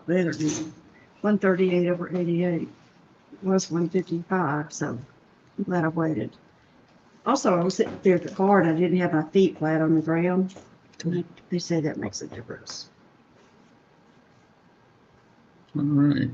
better than 138/88. It was 155, so I'm glad I waited. Also, I was sitting there at the car and I didn't have my feet flat on the ground. They said that makes a difference. All right.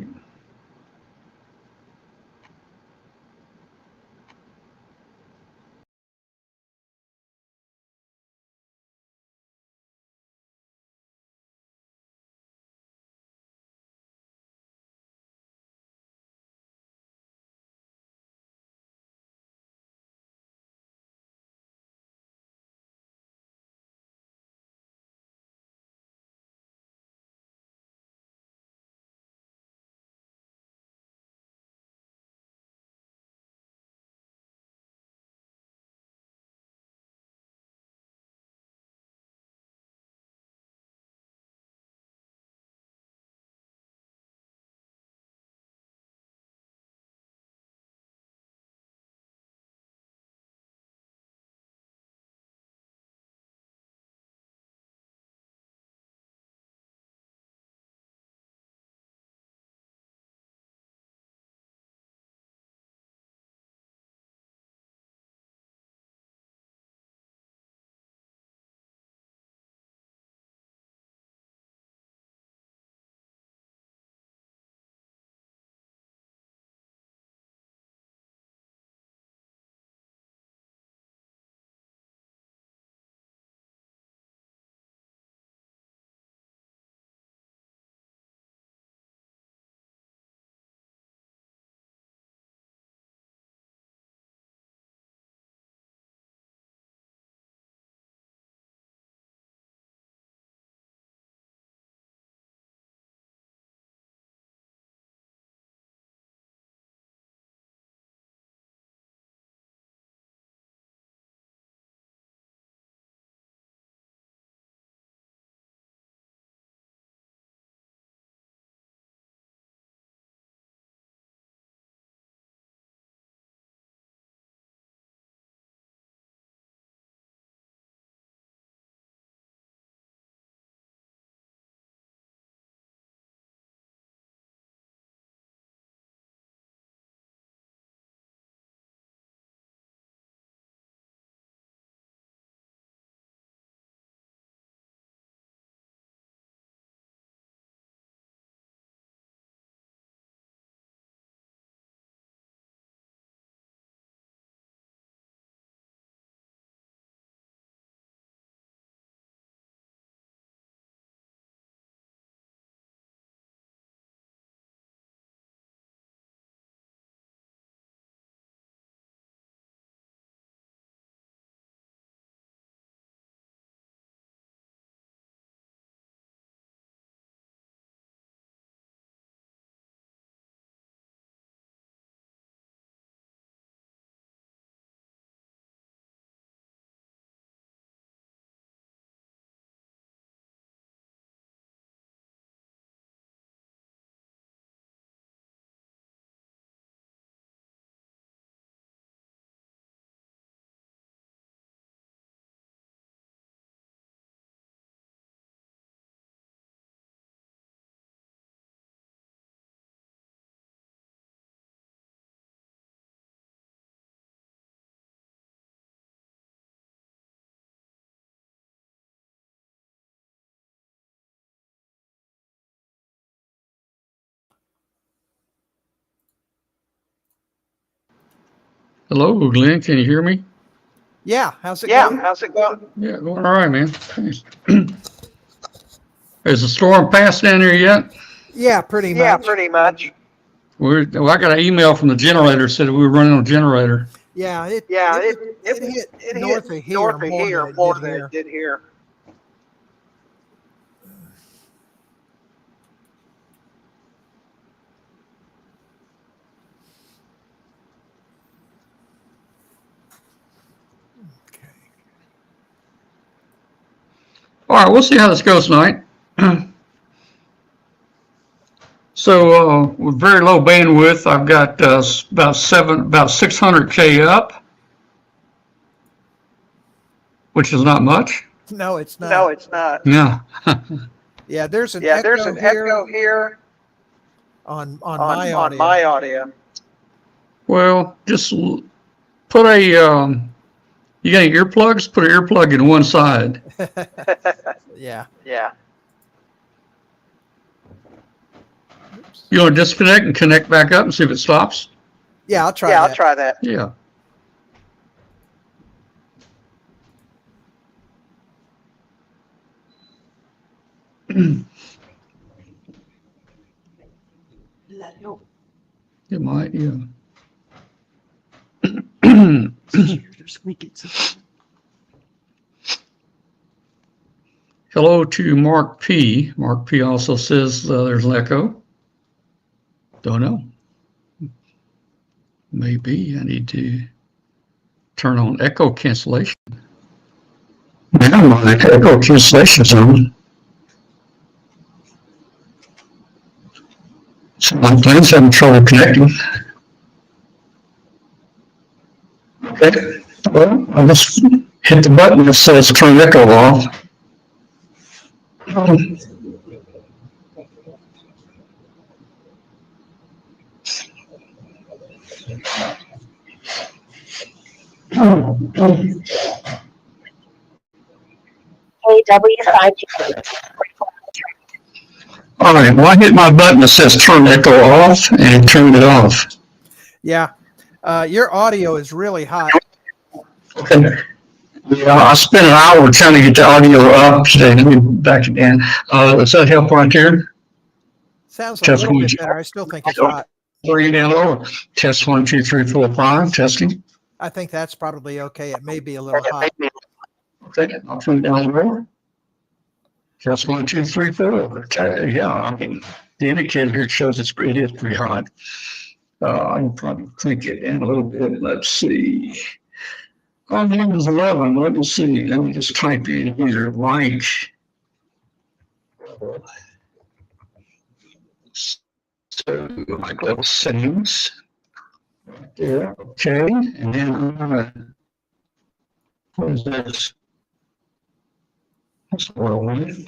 Hello, Glenn. Can you hear me? Yeah, how's it going? Yeah, going all right, man. Thanks. Is the storm passed down there yet? Yeah, pretty much. Well, I got an email from the generator said we were running on a generator. Yeah, it hit north of here more than it did here. Okay. All right, we'll see how this goes tonight. So with very low bandwidth, I've got about 600K up, which is not much. No, it's not. No. Yeah, there's an echo here on on my audio. my audio. Well, just put a, you got any earplugs? Put an earplug in one side. Yeah. Yeah. You want to disconnect and connect back up and see if it stops? Yeah, I'll try Yeah, that. I'll try that. Yeah. Did that help? It might, yeah. They're squeaking. Hello to Mark P. Mark P also says there's an echo. Don't know. Maybe I need to turn on echo cancellation. Now my echo cancellation's on. So my plan's having trouble connecting. Okay. Well, I just hit the button that says turn echo off. All right, well, I hit my button that says turn echo off and turned it off. Yeah. Your audio is really hot. Okay. Yeah, I spent an hour trying to get the audio up today. Let me back again. Does that help right there? Sounds a little bit better. I still think it's hot. Bring it down lower. Test 1, 2, 3, 4, 5. Testing. I think that's probably okay. It may be a little hot. Okay, I'll turn it down lower. Test 1, 2, 3, 4. Okay, yeah, I mean, the indicator here shows it is pretty hot. I can probably crank it down a little bit. Let's see. On Windows 11, let me see. Let me just type in here like. So like level settings. Yeah, okay. And then I'm gonna, what is this? That's oil one.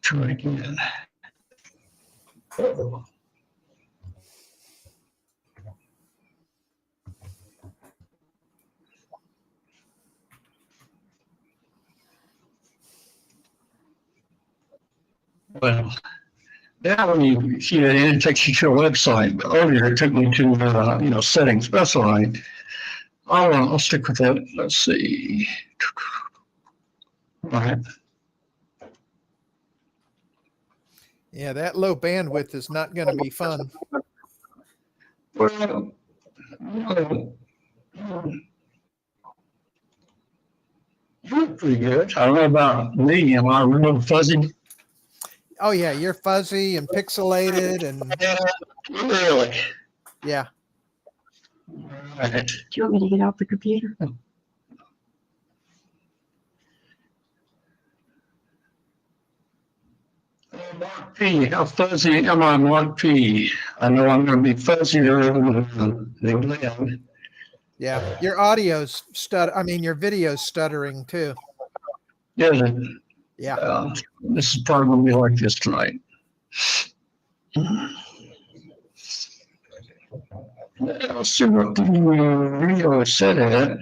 Try again. Uh-oh. Well, now when you see it, it takes you to a website. But earlier, it took me to settings. That's all right. I'll stick with that. Let's see. All right. Yeah, that low bandwidth is not going to be fun. Well, you're pretty good. I don't know about me. Am I real fuzzy? Oh yeah, you're fuzzy and pixelated and Really? yeah. Right. Do you want me to get off the computer? Mark P, how fuzzy am I, Mark P? I know I'm going to be fuzzier than Lynn. Yeah, your audio's your video's stuttering too. Yeah. Yeah. This is probably going to be like this tonight. Let's see what the video said at.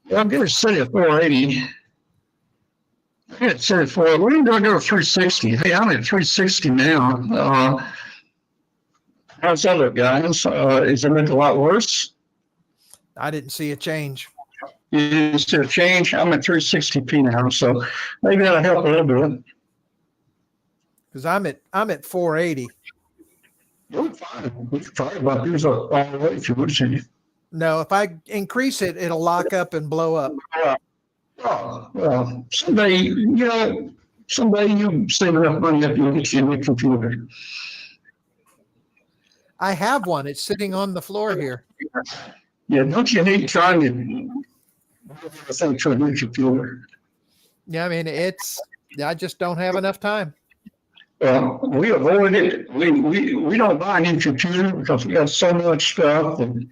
Yeah, I'm going to set it at 480. I'm going to set it for, we're going to go to 360. Hey, I'm at 360 now. How's that look, guys? Is it looking a lot worse? I didn't see a change. You didn't see a change? I'm at 360p now, so maybe that'll help a little bit. Because I'm at 480. You're fine. We can talk about these all the way if you would see. No, if I increase it, it'll lock up and blow up. Oh, well, someday you save enough money up, you'll get you a new computer. I have one. It's sitting on the floor here. Yeah, don't you hate trying to think to a new computer? Yeah, I mean, I just don't have enough time. Well, we avoid it. We don't buy a new computer because we got so much stuff and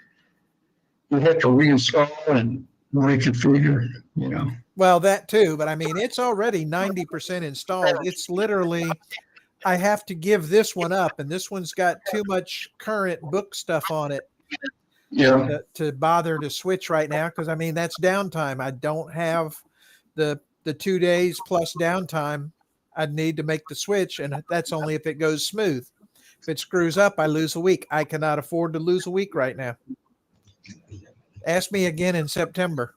we have to reinstall and reconfigure, you know. Well, that too, but I mean, it's already 90% installed. It's literally, I have to give this one up, and this one's got too much current book stuff on it Yeah. to bother to switch right now. Cause I mean, that's downtime. I don't have the 2 days plus downtime I'd need to make the switch. And that's only if it goes smooth. If it screws up, I lose a week. I cannot afford to lose a week right now. Ask me again in September.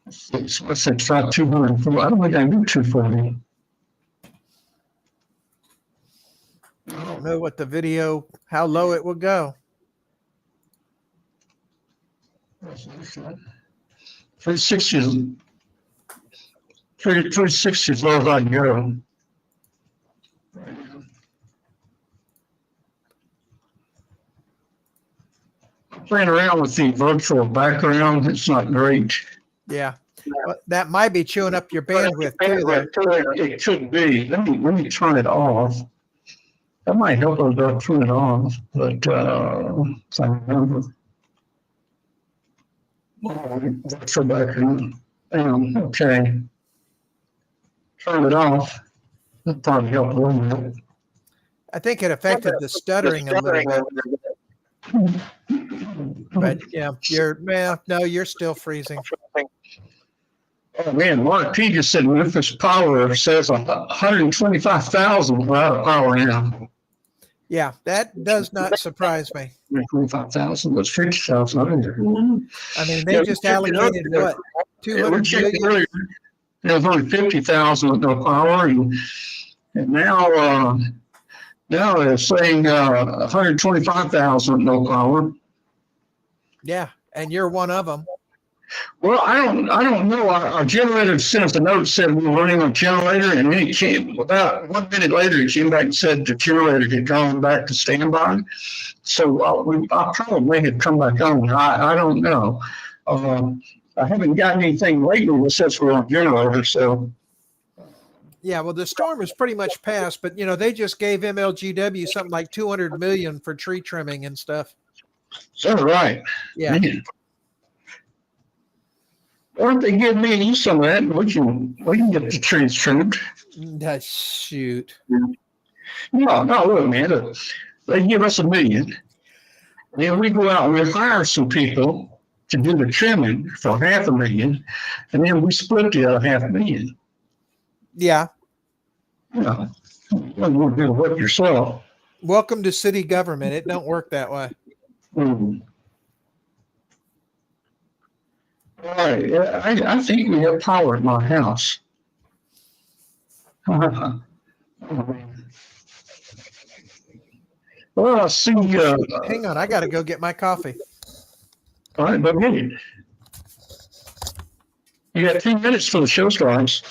What's that? Try 200. I don't think I do 240. I don't know what the video, how low it will go. 360 is 360 as low as I can go. Playing around with the virtual background, it's not great. Yeah. Well, that might be chewing up your bandwidth too, though. It could be. Let me turn it off. That might help us turn it off, but if I remember. Virtual background. Okay. Turn it off. That'd probably help a little bit. I think it affected the stuttering a little bit. But yeah, you're still freezing. Oh man, Mark P just said Memphis Power says 125,000 without power now. Yeah, that does not surprise me. 125,000 was 50,000 under. I mean, they just allocated what, 200 million? Earlier, there was only 50,000 with no power, and now they're saying 125,000 with no power. Yeah, and you're one of them. Well, I don't know. Our generator sent us a note said we were running on generator, and then it came about 1 minute later. It came back and said the generator had gone back to standby. So I probably had come back on. I don't know. I haven't gotten anything lately that says we're on generator. So Yeah, well, the storm is pretty much past, but they just gave MLGW something like 200 million for tree trimming and stuff. is that right? Yeah. Man. Why don't they give me and you some of that? We can get the trees trimmed. Shoot. No, look, man. They give us $1 million. Then we go out and we hire some people to do the trimming for $500,000, and then we split the other $500,000. Yeah. You know, you want to do the work yourself. Welcome to city government. It don't work that way. Mm. All right, I think we have power at my house. Well, I see. Hang on, I got to go get my coffee. All right, but wait. You got 10 minutes for the show starts.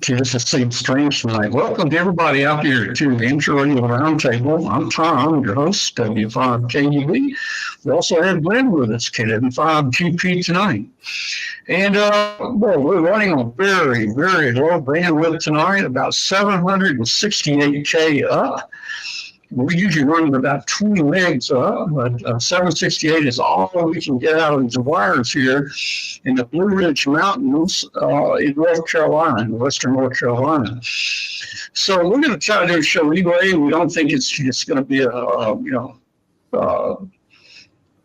This seems strange tonight. Welcome to everybody out here to the Intro Roundtable. I'm Tom, your host, W5KUB. We also have Glenn with us, KW5QP tonight. And well, we're running on very, very low bandwidth tonight, about 768K up. We're usually running about 20 megs up, but 768 is all we can get out of the wires here in the Blue Ridge Mountains in North Carolina, western North Carolina. So we're going to try to do a show anyway. We don't think it's just going to be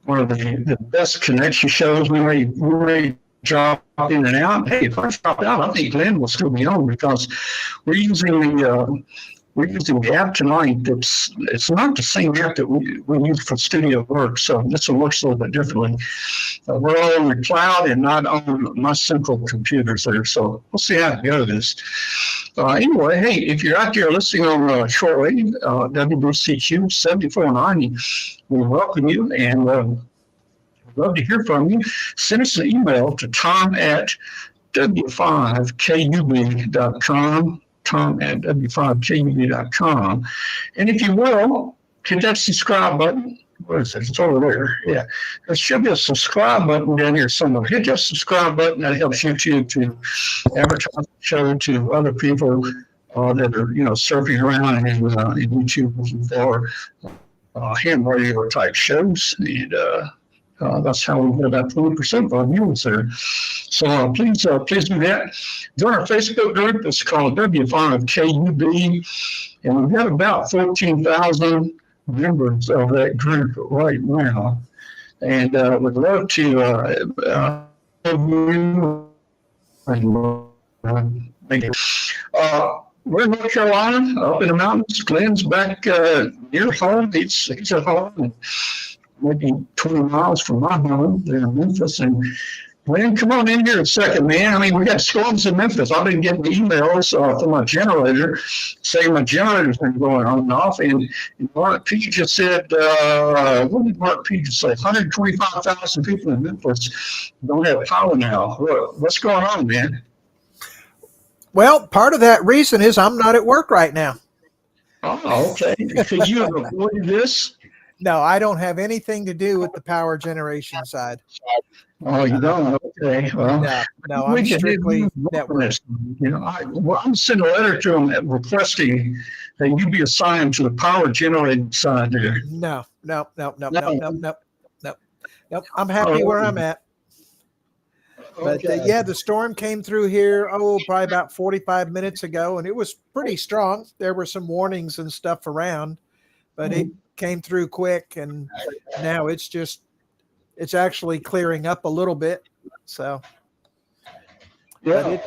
one of the best connection shows. We may drop in and out. Hey, if I drop out, I think Glenn will still be on because we're using the app tonight. It's not the same app that we use for studio work, so this one works a little bit differently. We're all on the cloud and not on my central computers there, so we'll see how it goes. Anyway, hey, if you're out there listening on shortwave, WBCQ 7490, we welcome you and love to hear from you. Send us an email to tom@w5kub.com. tom@w5kub.com. And if you will, hit that subscribe button. What is it? It's over there. Yeah. There should be a subscribe button down here somewhere. Hit that subscribe button. That helps YouTube to advertise the show to other people that are, surfing around in YouTube for ham radio type shows. And that's how we get about 20% of our viewers there. So please do that. Join our Facebook group. It's called W5KUB, and we've got about 14,000 members of that group right now. And we'd love to we're in North Carolina, up in the mountains. Glenn's back near home. He's at home, maybe 20 miles from my home there in Memphis. And Glenn, come on in here a second, man. I mean, we got storms in Memphis. I've been getting emails from my generator saying my generator's been going on and off. And Mark P just said, what did Mark P just say? 125,000 people in Memphis don't have power now. What's going on, man? Well, part of that reason is I'm not at work right now. Oh, okay. Could you have avoided this? No, I don't have anything to do with the power generation side. Oh, you don't? Okay. Well, no, I'm strictly network. I'm sending a letter to them requesting that you be assigned to the power generating side there. No. I'm happy where I'm at. But Okay. the storm came through here, probably about 45 minutes ago, and it was pretty strong. There were some warnings and stuff around, but it came through quick, and now it's actually clearing up a little bit. So, Yeah. but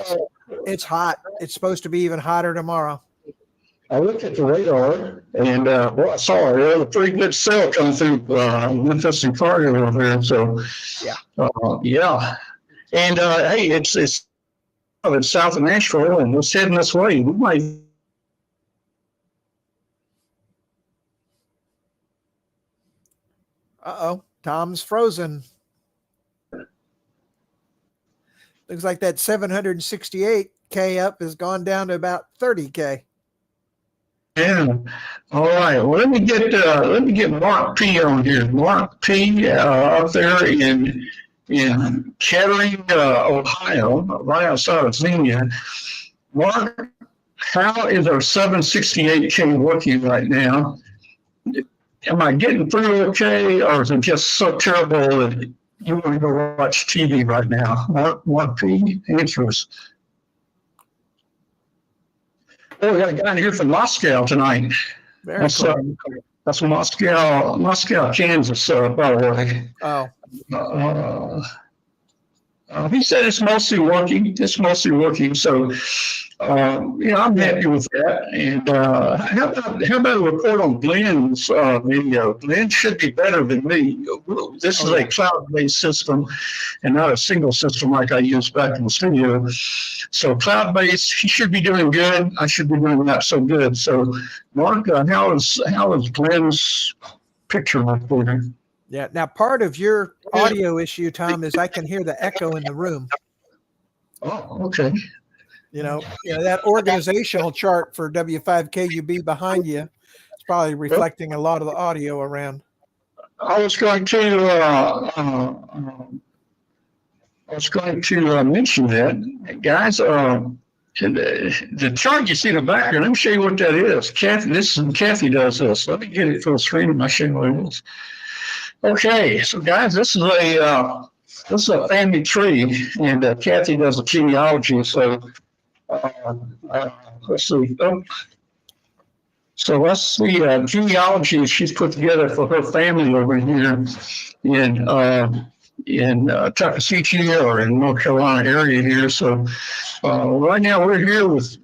it's hot. It's supposed to be even hotter tomorrow. I looked at the radar and I saw a pretty good cell come through Memphis and Fargo over there. So yeah. And hey, it's south of Nashville and it's heading this way. We might. Tom's frozen. Looks like that 768K up has gone down to about 30K. Yeah. All right. Well, let me get Mark P on here. Mark P up there in Kettering, Ohio, right outside of Xenia. Mark, how is our 768K working right now? Am I getting through okay, or is it just so terrible that you want to go watch TV right now? Mark P, answer us. Oh, we got a guy in here from Moscow tonight. Very cool. That's Moscow, Kansas, by the way. He said it's mostly working. So, I'm happy with that. And how about a report on Glenn's video? Glenn should be better than me. This is a cloud-based system and not a single system like I used back in the studio. So cloud-based, he should be doing good. I should be doing not so good. So, Mark, how is Glenn's picture recording? Yeah. Now, part of your audio issue, Tom, is I can hear the echo in the room. Oh, okay. That organizational chart for W5KUB behind you is probably reflecting a lot of the audio around. I was going to mention that, guys. The chart you see in the background. Let me show you what that is. Kathy does this. Let me get it full screen and I'll show you what it is. Okay, so guys, this is a family tree, and Kathy does a genealogy. So let's see. So that's the genealogy she's put together for her family over here in Tuckasegee or in North Carolina area here. So right now we're here with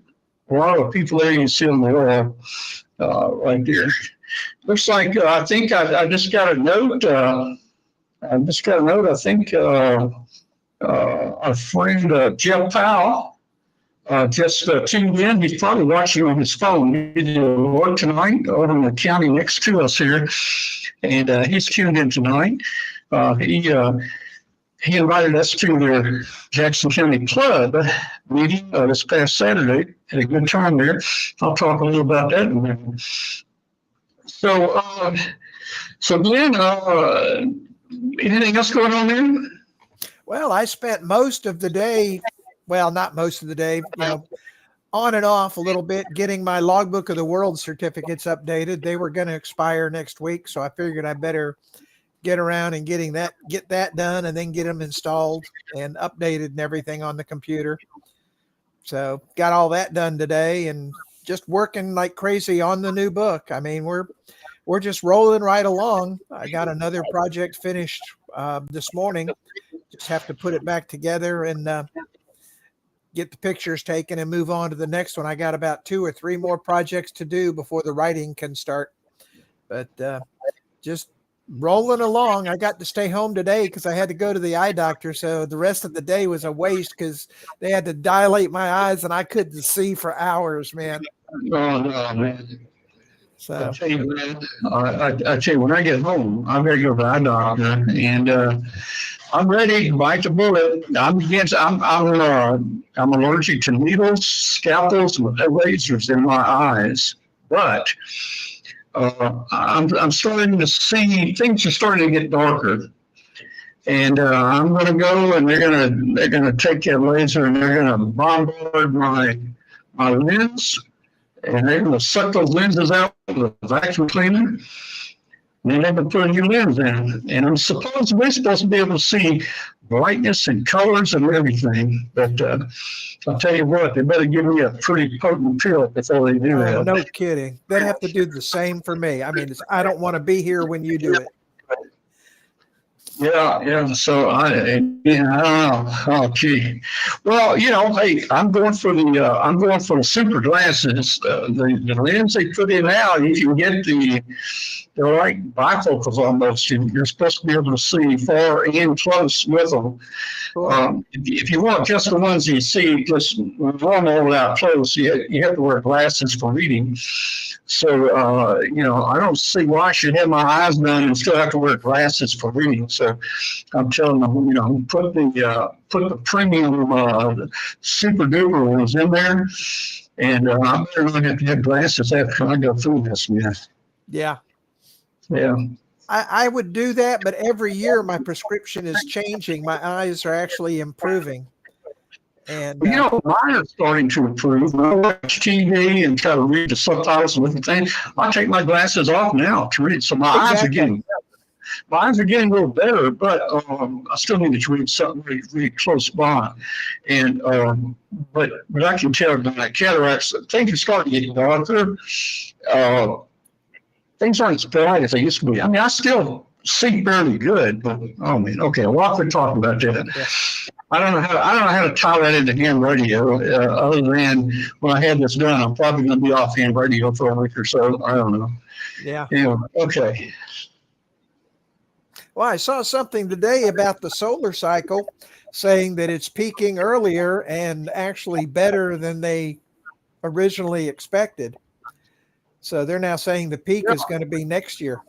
a lot of people there. You can see on the wall right there. Looks like I think I just got a note. I think our friend Jeff Powell just tuned in. He's probably watching on his phone. He did work tonight over in the county next to us here, and he's tuned in tonight. He invited us to their Jackson County Club meeting this past Saturday. Had a good time there. I'll talk a little about that in a minute. So Glenn, anything else going on there? Well, I spent most of the day, well, not most of the day, on and off a little bit, getting my Logbook of the World certificates updated. They were going to expire next week, so I figured I better get around and get that done, and then get them installed and updated and everything on the computer. So got all that done today, and just working like crazy on the new book. I mean, we're just rolling right along. I got another project finished this morning. Just have to put it back together and get the pictures taken and move on to the next one. I got about 2 or 3 more projects to do before the writing can start. But just rolling along. I got to stay home today because I had to go to the eye doctor. So the rest of the day was a waste because they had to dilate my eyes and I couldn't see for hours, man. Oh, no, man. So I tell you, man, I tell you, when I get home, I'm ready to go to the eye doctor, and I'm ready to bite the bullet. I'm allergic to needles, scalpels, and lasers in my eyes, but I'm starting to see things are starting to get darker, and I'm going to go, and they're going to take that laser and they're going to bombard my lens. And they're going to suck those lenses out with a vacuum cleaner. And then they're going to put a new lens in. And I'm supposed to be able to see brightness and colors and everything. But I'll tell you what, they better give me a pretty potent pill before they do that. No kidding. They'd have to do the same for me. I mean, I don't want to be here when you do it. Yeah. So I don't know. Oh, gee. Well, hey, I'm going for the super glasses. The lens they put in now, you can get they're like bifocals almost. You're supposed to be able to see far and close with them. If you want just the ones you see, just normal without close, you have to wear glasses for reading. So, I don't see why I should have my eyes done and still have to wear glasses for reading. So I'm telling them, put the premium super duper ones in there. And I better not have to have glasses after I go through this, man. Yeah. Yeah. I would do that, but every year my prescription is changing. My eyes are actually improving. And mine are starting to improve. When I watch TV and try to read the subtitles and different things, I take my glasses off now to read. So my eyes are getting better. My eyes are getting a little better, but I still need to read something really close by. And but I can tell that my cataracts, things are starting to get darker. Things aren't as bad as they used to be. I mean, I still see fairly good, but oh man, okay. Well, I could talk about that. Yeah. I don't know how to tie that into ham radio. Other than when I had this done, I'm probably going to be off ham radio for a week or so. I don't know. Yeah. Okay. Well, I saw something today about the solar cycle saying that it's peaking earlier and actually better than they originally expected. So they're now saying the peak is going to be next year.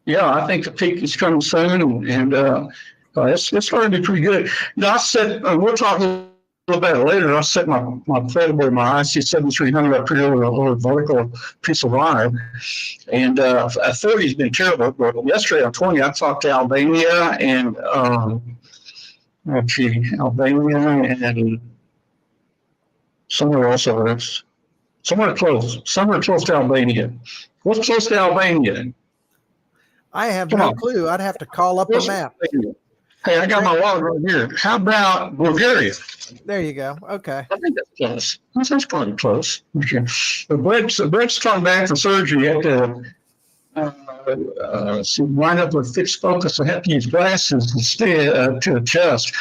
Yeah, I think the peak is coming soon, and it's starting to be pretty good. I said we'll talk a little bit later, I set my credible, my IC7300 up here with a little vertical piece of wire. And 30's been terrible. But yesterday on 20, I talked to Albania and Albania and somewhere else. Somewhere close to Albania. What's close to Albania? I have no clue. I'd have to call up a map. Hey, I got my wallet right here. How about Bulgaria? There you go. Okay. I think that's close. That's probably close. Okay. Brett's coming back from surgery. He had to wind up with fixed focus. I had to use glasses to stay to adjust.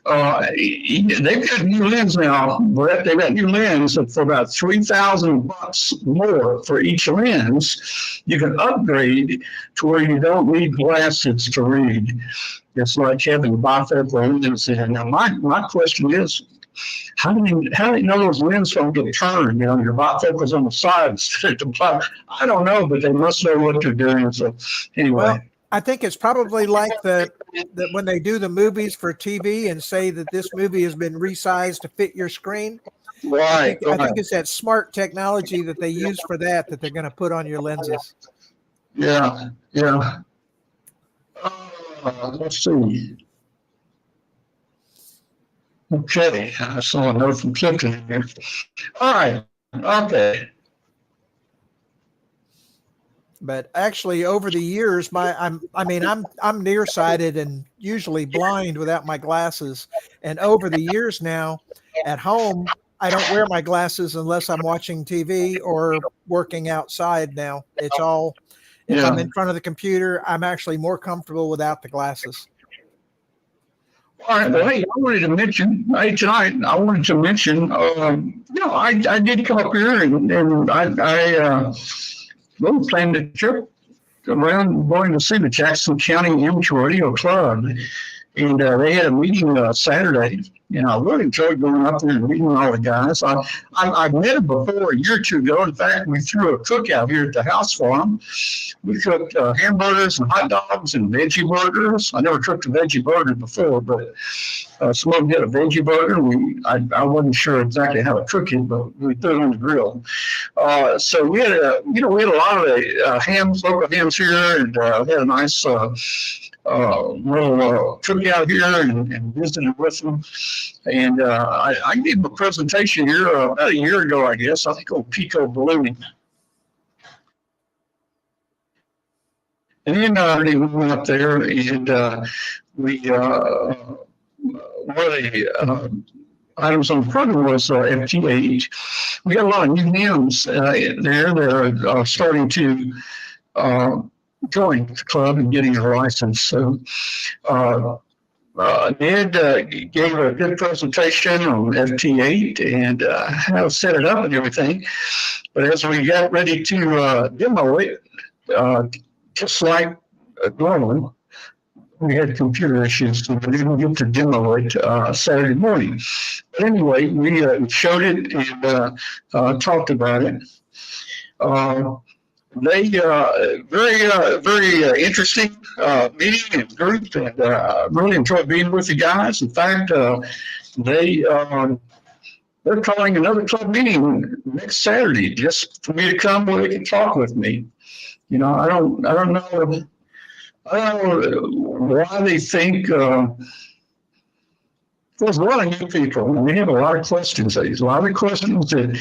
They've got new lens now, Brett. They've got new lens for about $3,000 more for each lens. You can upgrade to where you don't need glasses to read. It's like having bifocal lenses in. Now, my question is, how do you know those lenses don't get turned? You know, your bifocals on the sides. I don't know, but they must know what they're doing. So anyway. Well, I think it's probably like that when they do the movies for TV and say that this movie has been resized to fit your screen. Right. I think it's that smart technology that they use for that they're going to put on your lenses. Yeah. Let's see. Okay, I saw a note from Clifton in here. All right. Okay. But actually, over the years, I'm nearsighted and usually blind without my glasses. And over the years now, at home, I don't wear my glasses unless I'm watching TV or working outside. Now it's all. If I'm in front of the computer, I'm actually more comfortable without the glasses. All right. Well, hey, I wanted to mention tonight. I did come up here and I planned a trip around going to see the Jackson County Amateur Radio Club, and they had a meeting Saturday. And I really enjoyed going up there and meeting all the guys. I've met them before a year or two ago. In fact, we threw a cookout here at the house for them. We cooked hamburgers and hot dogs and veggie burgers. I never cooked a veggie burger before, but someone did a veggie burger. I wasn't sure exactly how to cook it, but we threw it on the grill. So we had a lot of local hams here, and we had a nice little trip out here and visited with them. And I gave them a presentation here about a year ago, I guess. I think on Pico ballooning. And then we went up there and one of the items on the program was FT8. We got a lot of new hymns there that are starting to join the club and getting a license. So Ned gave a good presentation on FT8 and how to set it up and everything. But as we got ready to demo it, just like normally, we had computer issues, so we didn't get to demo it Saturday morning. But anyway, we showed it and talked about it. They very interesting meeting and group, and really enjoyed being with the guys. In fact, they're calling another club meeting next Saturday just for me to come where they can talk with me. You know, I don't know why they think. There's a lot of new people, and they have a lot of questions. A lot of questions that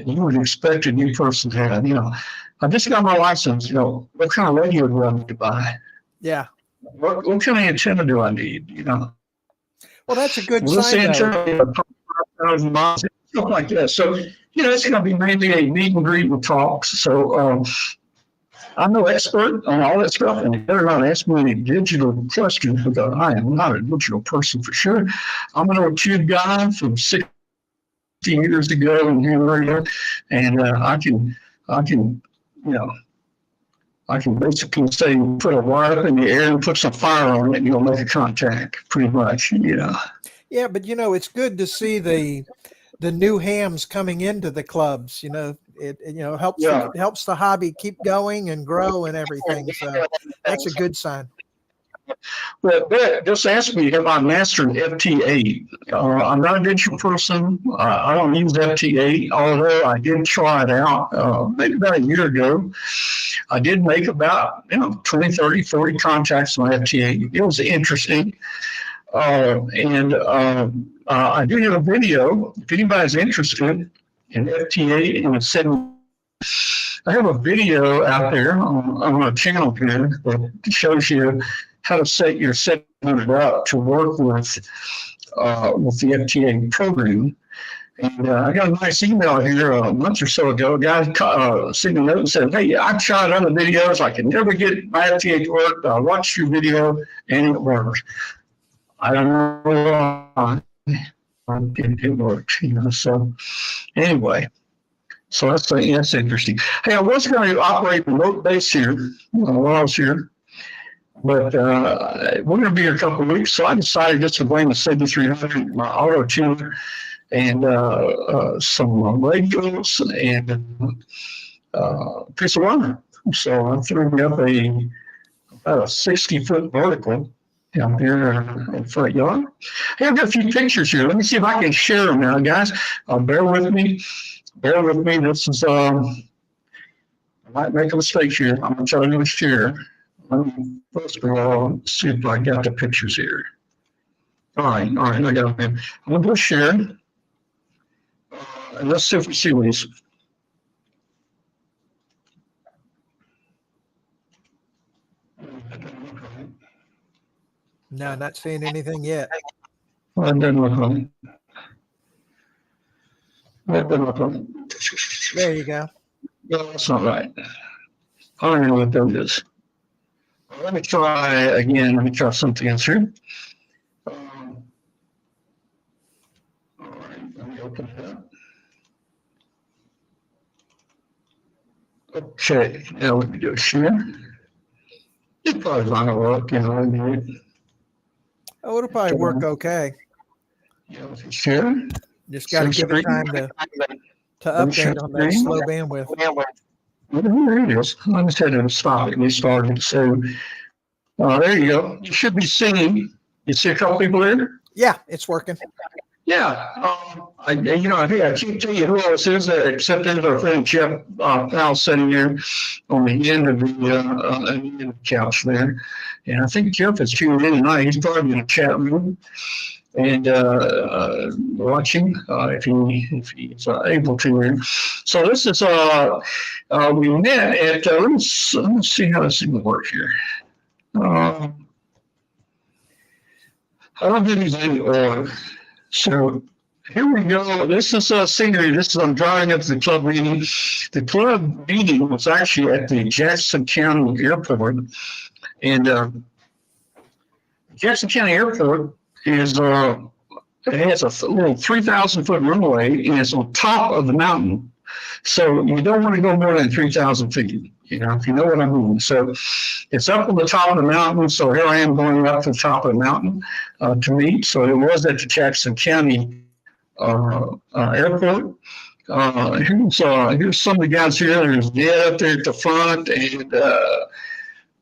you would expect a new person to have. You know, I just got my license. You know, what kind of radio do I need to buy? Yeah. What kind of antenna do I need? You know. Well, that's a good This sign. antenna, 5,000 miles, stuff like that. So, you know, it's going to be mainly a meet and greet and talks. So, I'm no expert on all that stuff, and you better not ask me any digital questions because I am not a digital person for sure. I'm an old tube guy from 60 years ago in here, and I can basically say put a wire up in the air and put some fire on it, and you'll make a contact, pretty much, you know. Yeah, but you know, it's good to see the new hams coming into the clubs. You know, it helps the hobby keep going and grow and everything. So that's a good sign. But just ask me, have I mastered FT8? I'm not a digital person. I don't use FT8, although I did try it out maybe about a year ago. I did make about 20, 30, 40 contacts on FT8. It was interesting. And I do have a video, if anybody's interested in FT8 and it's setting. I have a video out there on a channel here that shows you how to set your setting up to work with the FTA program. And I got a nice email here a month or so ago. A guy sent me a note and said, "Hey, I've tried other videos. I can never get my FTA to work. I watched your video and it works." I don't know why it works, So anyway. So that's interesting. Hey, I was going to operate remote base here while I was here, but we're going to be here a couple of weeks. So I decided just to bring the 7300, my auto tuner, and some radios and a piece of wire. So I threw up about a 60-foot vertical down here in the front yard. Hey, I've got a few pictures here. Let me see if I can share them now, guys. Bear with me. This is, I might make a mistake here. I'm going to try to share. First of all, see if I got the pictures here. All right, I got them. I'm going to share. And let's see if we see these. No, not seeing anything yet. Well, that doesn't look right. There you go. No, that's not right. I don't know what that is. Let me try again. Let me try something else here. All right, let me open it up. Okay, now let me do a share. It's probably not going to work, Oh, it'll probably work okay. Share. Just got to give it time to update on that slow bandwidth. There it is. I just had to stop it. We started. So there you go. You should be seeing. You see a couple people there? Yeah, it's working. Yeah. I can't tell you who else is except there's our friend Jeff Powell sitting there on the end of the couch there. And I think Jeff is tuning in tonight. He's probably in a chat room and watching if he's able to. So this is we met at let's see how this thing works here. I don't think there's any order. So here we go. This is scenery. I'm driving up to the club meeting. The club meeting was actually at the Jackson County Airport, and Jackson County Airport is it has a little 3,000-foot runway, and it's on top of the mountain. So you don't want to go more than 3,000 feet, if you know what I mean. So it's up on the top of the mountain. So here I am going up to the top of the mountain to meet. So it was at the Jackson County Airport. Here's some of the guys here. There's Ned up there at the front, and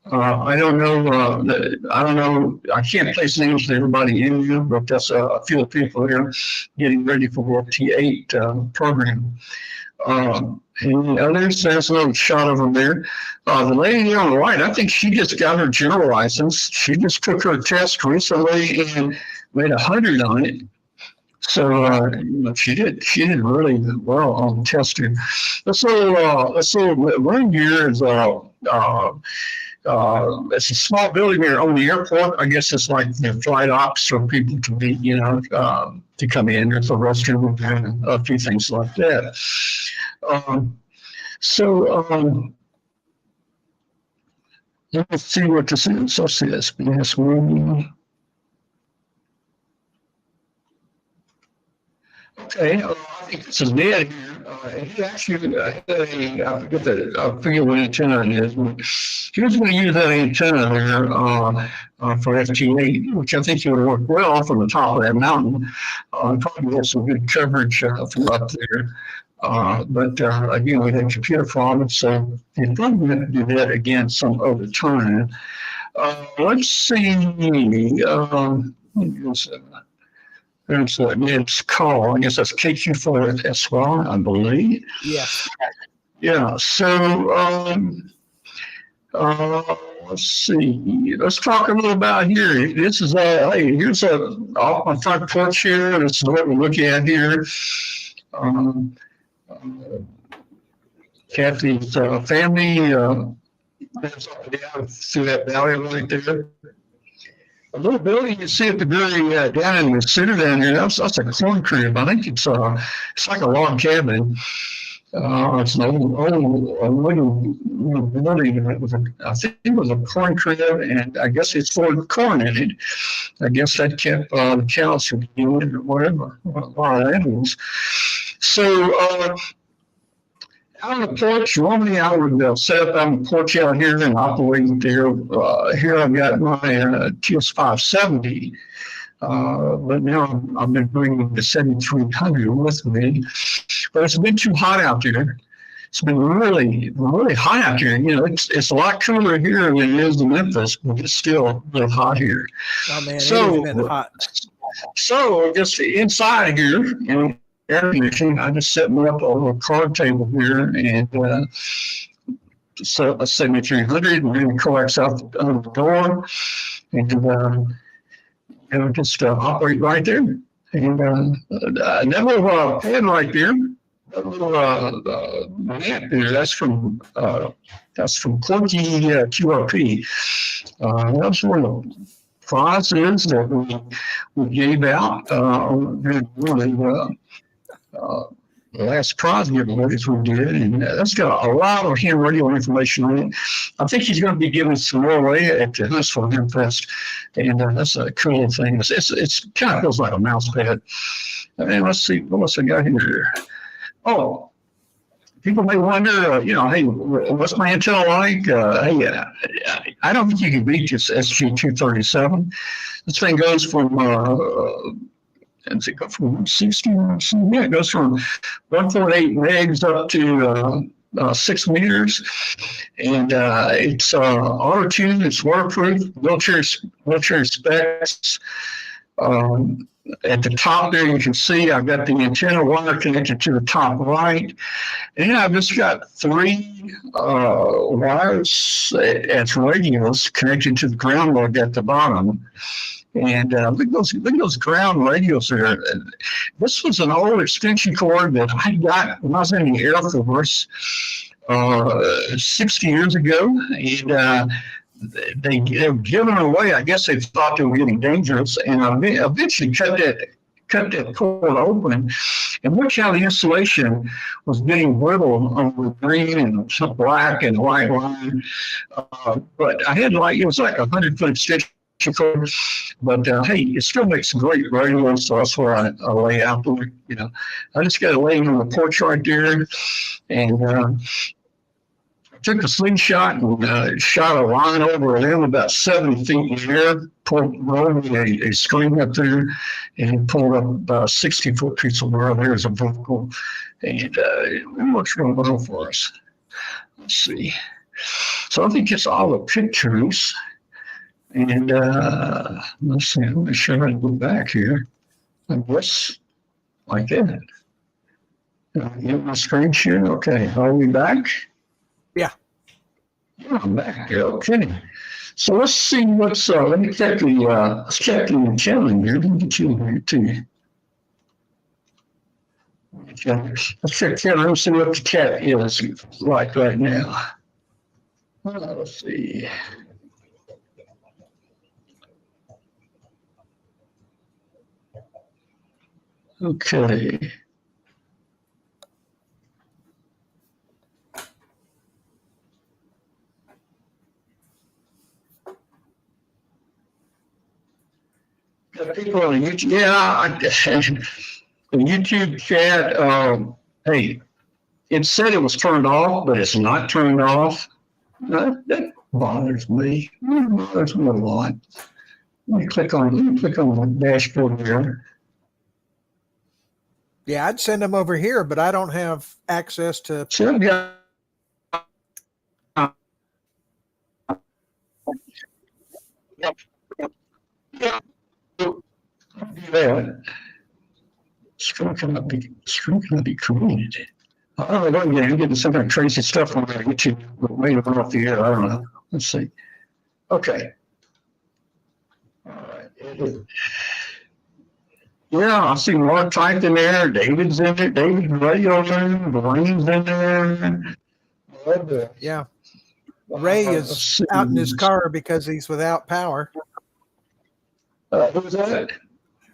I don't know. I can't place names to everybody in here, but that's a few of the people here getting ready for the T8 program. And there's another shot of them there. The lady on the right, I think she just got her general license. She just took her test recently and made 100 on it. So she did really well on testing. This little room here is it's a small building here on the airport. I guess it's like the flight ops for people to meet, to come in. There's a restroom and a few things like that. Let's see what this is. Let's see this. Yes, okay, I think this is Ned here. He actually had I forget what antenna it is, but he was going to use that antenna there for FT8, which I think would work well from the top of that mountain. Probably have some good coverage from up there. But again, we had computer problems, so you're probably going to do that again some other time. Let's see. It's called, I guess that's KQ4SY, I believe. Yes. Yeah. So, let's see. Let's talk a little about here. This is hey, here's off my front porch here. This is what we're looking at here. Um, Kathy's family lives up and down through that valley right there. A little building you see at the very down in the center down here. That's a corn crib. I think it's like a log cabin. It's an old wooden building. I think it was a corn crib, and I guess it's full of corn in it. I guess that kept the cows from doing it or whatever, a lot of animals. So out on the porch, normally I would set up on the porch out here and operate there. Here I've got my TS570. But now I've been bringing the 7300 with me. But it's been too hot out there. It's been really, really hot out here. You know, it's a lot cooler here than it is in Memphis, but it's still really hot here. Oh man, So- it has been hot. So just inside here, you know, air conditioning, I just set me up on a card table here and set up a 7300 and then coax out the door and just operate right there. And that little pad right there, that little mat there, that's from Quirky QRP. That's one of the prizes that we gave out during the last prize giveaways we did, and that's got a lot of hand radio information on it. I think he's going to be giving some more away at the Huntsville Hamfest, and that's a cool thing. It's kind of feels like a mouse pad. And let's see, what else I got here? Oh, people may wonder, you know, hey, what's my antenna like? Hey, I don't think you can beat this SG237. This thing goes from and it goes from 60, yeah, it goes from 1.8 megs up to 6 meters, and it's auto tuned, it's waterproof, military specs. At the top there, you can see I've got the antenna wire connected to the top right, and I've just got 3 wires as radios connected to the ground lug at the bottom. And look at those ground radios there. This was an old extension cord that I got when I was in the Air Force 60 years ago. And they were giving away. I guess they thought they were getting dangerous. And I eventually cut that cord open. And watch how the insulation was getting brittle over green and some black and white line. But I had it was like 100-foot extension. But hey, it still makes some great radio, so that's where I lay out there. You know, I just got to lay on the porch right there, and took a slingshot and shot a line over them about 70 feet in the air. Rolled a screen up there, and pulled up about a 60-foot piece of wire there as a vertical. And what's going on for us? Let's see. So I think it's all the pictures. And let's see, I'm sure I can go back here. I guess like that. Get my screen share. Okay, are we back? Yeah. Yeah, I'm back. Okay. So let's see what's let me check let's check the channel here. Let me get you here too. Okay. Let's check chat. Let's see what the chat is like right now. Let's see. Okay. Got people on YouTube. Yeah, the YouTube chat. Hey, it said it was turned off, but it's not turned off. That bothers me. It bothers me a lot. Let me click on the dashboard here. Yeah, I'd send them over here, but I don't have access to. So I've got Yeah. Yeah. Screw cannot be created. I don't know, I'm getting some kind of crazy stuff on there. Get you made it off the air. I don't know. Let's see. Okay. All right. Yeah, I see Mark typed in there. David's in there. David's radio room. Dwayne's in there. Yeah. Ray is out in his car because he's without power. Who's that?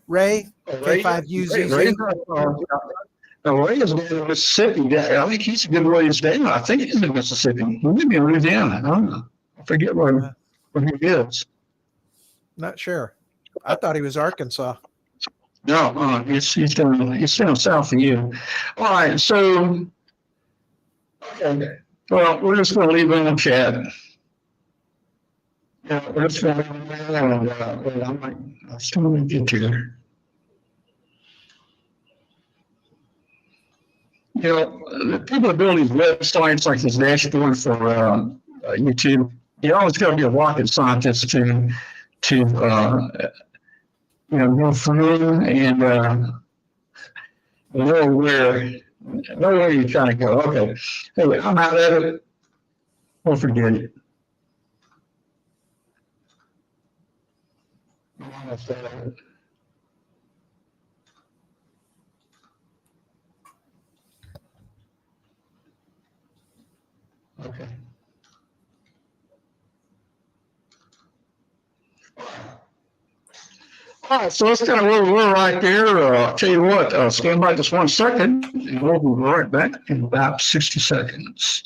Ray, K5UZZ. Ray is in Mississippi. I think he's a good ways down. I think he's in Mississippi. He may be in Louisiana. I don't know. I forget where he is. Not sure. I thought he was Arkansas. No, he's down south of you. All right, so okay. Well, we're just going to leave it in the chat. Yeah, we're just going to leave it there, and I'm still going to get to there. You know, people are building websites like this dashboard for YouTube. You always got to be a rocket scientist to go through and know where you're trying to go. Okay, hey, I'm out of it. Don't forget it. Okay. All right, so that's kind of where we're right there. I'll tell you what, stand by just 1 second, and we'll be right back in about 60 seconds.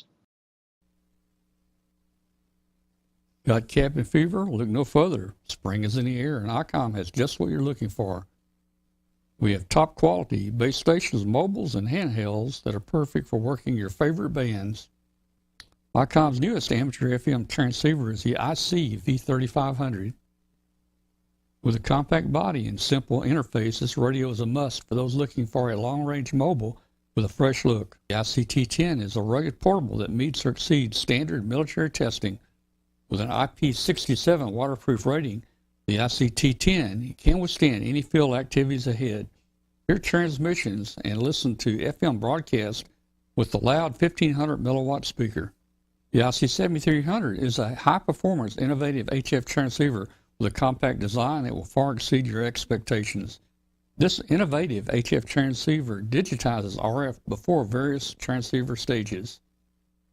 Got cabin fever? Look no further. Spring is in the air, and Icom has just what you're looking for. We have top quality base stations, mobiles, and handhelds that are perfect for working your favorite bands. Icom's newest amateur FM transceiver is the IC V3500. With a compact body and simple interface, this radio is a must for those looking for a long-range mobile with a fresh look. The ICT-10 is a rugged portable that meets or exceeds standard military testing. With an IP67 waterproof rating, the ICT-10 can withstand any field activities ahead. Hear transmissions and listen to FM broadcasts with the loud 1500 milliwatt speaker. The IC7300 is a high-performance, innovative HF transceiver with a compact design that will far exceed your expectations. This innovative HF transceiver digitizes RF before various transceiver stages,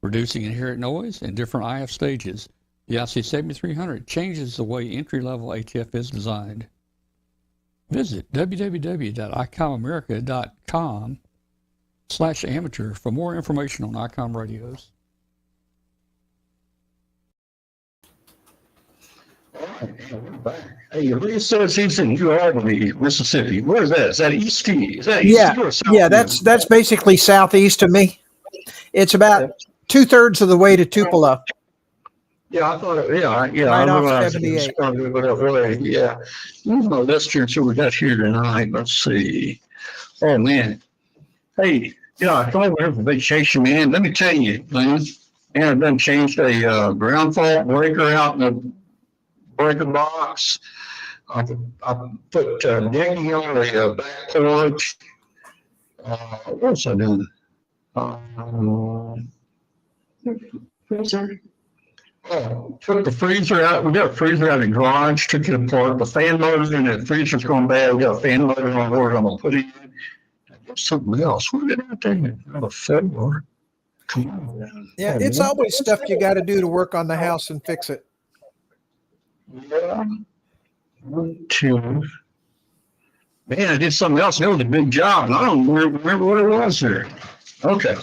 reducing inherent noise in different IF stages. The IC7300 changes the way entry-level HF is designed. Visit www.icomamerica.com/amateur for more information on Icom radios. Hey, Lee says he's in New Albany, Mississippi. Where is that? Is that east? Is that east or south? Yeah, that's basically southeast of me. It's about 2/3 of the way to Tupelo. Yeah, I thought, yeah. Right off 78. Yeah. No, let's hear what we got here tonight. Let's see. Oh, man. Hey, yeah, I thought we were for vacation, man. Let me tell you, man. And I've done changed a ground fault breaker out in the breaker box. I put digging on the back porch. What was I doing? Freezer. Took the freezer out. We got a freezer out in the garage, took it apart. The fan motor and the freezer's going bad. We got a fan motor on board. I'm going to put it in. There's something else. What did I do? A February. Come on. Yeah, it's always stuff you got to do to work on the house and fix it. Yeah. 1, 2. Man, I did something else. That was a big job. And I don't remember what it was there. Okay.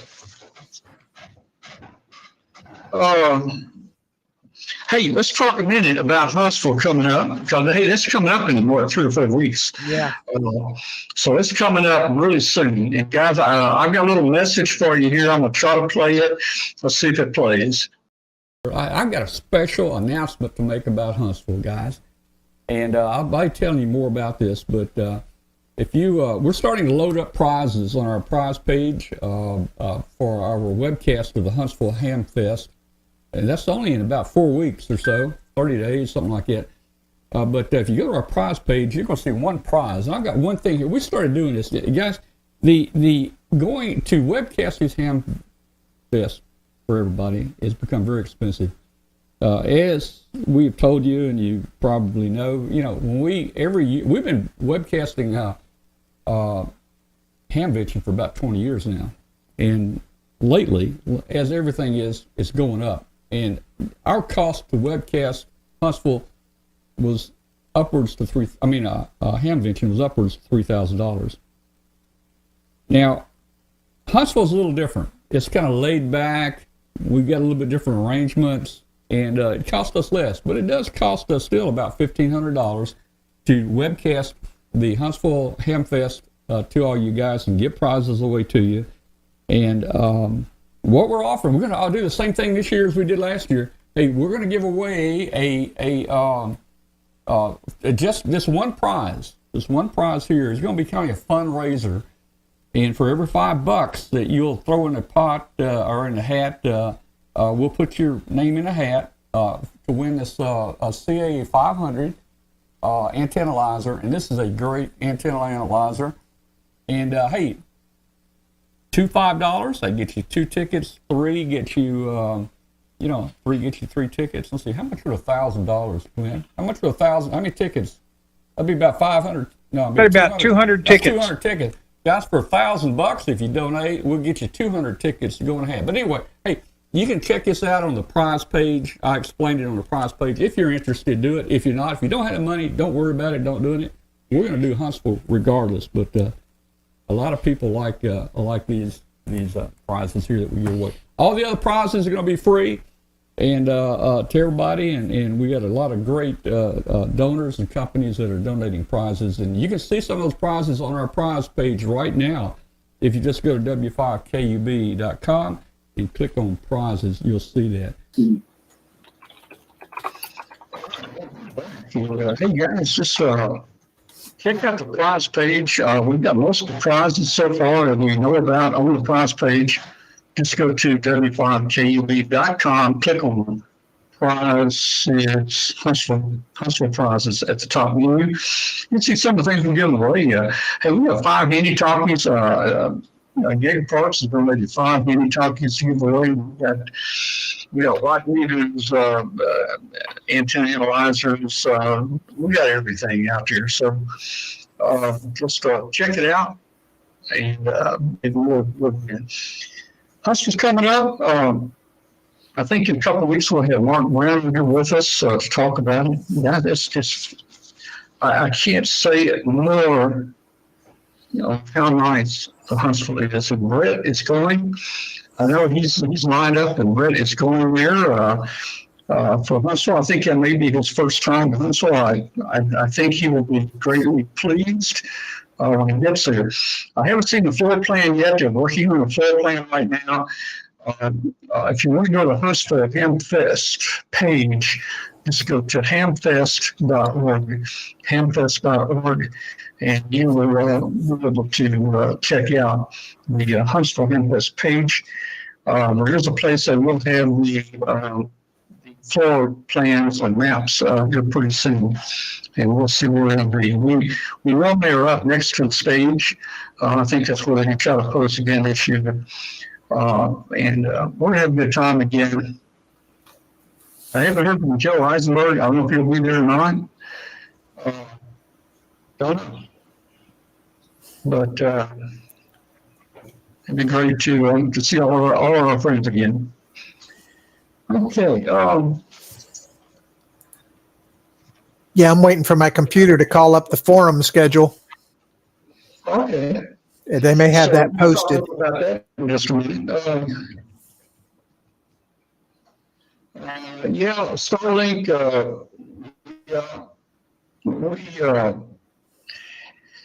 Hey, let's talk a minute about Huntsville coming up. Because, hey, that's coming up in more 3 or 4 weeks. Yeah. So it's coming up really soon. And guys, I've got a little message for you here. I'm going to try to play it. Let's see if it plays. I've got a special announcement to make about Huntsville, guys. And I'll be telling you more about this, but if you, we're starting to load up prizes on our prize page for our webcast of the Huntsville Hamfest. And that's only in about 4 weeks or so, 30 days, something like that. But if you go to our prize page, you're going to see one prize. And I've got one thing here. We started doing this, guys. The going to webcast these hamfest for everybody has become very expensive. As we've told you, and you probably know, when every year we've been webcasting hamvention for about 20 years now, and lately, as everything is, it's going up. And our cost to webcast Huntsville was upwards to hamvention was upwards to $3,000. Now, Huntsville's a little different. It's kind of laid back. We've got a little bit different arrangements, and it costs us less, but it does cost us still about $1,500 to webcast the Huntsville Hamfest to all you guys and get prizes away to you. And what we're offering, we're going to do the same thing this year as we did last year. Hey, we're going to give away just this one prize. This one prize here is going to be kind of a fundraiser. And for every $5 that you'll throw in a pot or in a hat, we'll put your name in a hat to win this CA 500 antennalyzer. And this is a great antenna analyzer. And hey, $2 $5, that gets you 2 tickets. 3 gets you, 3 gets you 3 tickets. Let's see, how much would $1,000 win? How much would 1,000? How many tickets? That'd be about 500. No, about 200 tickets. 200 tickets. Guys, for $1,000, if you donate, we'll get you 200 tickets to go in a hat. But anyway, hey, you can check this out on the prize page. I explained it on the prize page. If you're interested, do it. If you're not, if you don't have the money, don't worry about it. Don't do it. We're going to do Huntsville regardless. But a lot of people like these prizes here that we give away. All the other prizes are going to be free and to everybody. And we got a lot of great donors and companies that are donating prizes. And you can see some of those prizes on our prize page right now. If you just go to w5kub.com and click on prizes, you'll see that. Hey guys, just check out the prize page. We've got most of the prizes so far that we know about on the prize page. Just go to w5kub.com, click on prizes, Huntsville prizes at the top menu. You can see some of the things we're giving away. Hey, we have 5 handy talkies. Gator Parks has donated 5 handy talkies to give away. We got watt meters, antenna analyzers. We got everything out there. So just check it out, and we'll Huntsville's coming up. I think in a couple of weeks we'll have Mark Brown here with us to talk about it. Yeah, that's just, I can't say it more, how nice Huntsville is. And Brett is going. I know he's lined up, and Brett is going there for Huntsville. I think that may be his first time to Huntsville. I think he will be greatly pleased when he gets there. I haven't seen the floor plan yet. They're working on the floor plan right now. If you want to go to the Huntsville Hamfest page, just go to hamfest.org, hamfest.org, and you will be able to check out the Huntsville Hamfest page. There is a place that will have the floor plans and maps here pretty soon, and we'll see where they'll be. We normally are up next to the stage. I think that's where they can try to post again this year. And we're going to have a good time again. I haven't heard from Joe Eisenberg. I don't know if he'll be there or not. Don't know. But it'd be great to see all our friends again. Okay. Yeah, I'm waiting for my computer to call up the forum schedule. Okay. They may have that posted. I'll talk about that in just a minute. Starlink.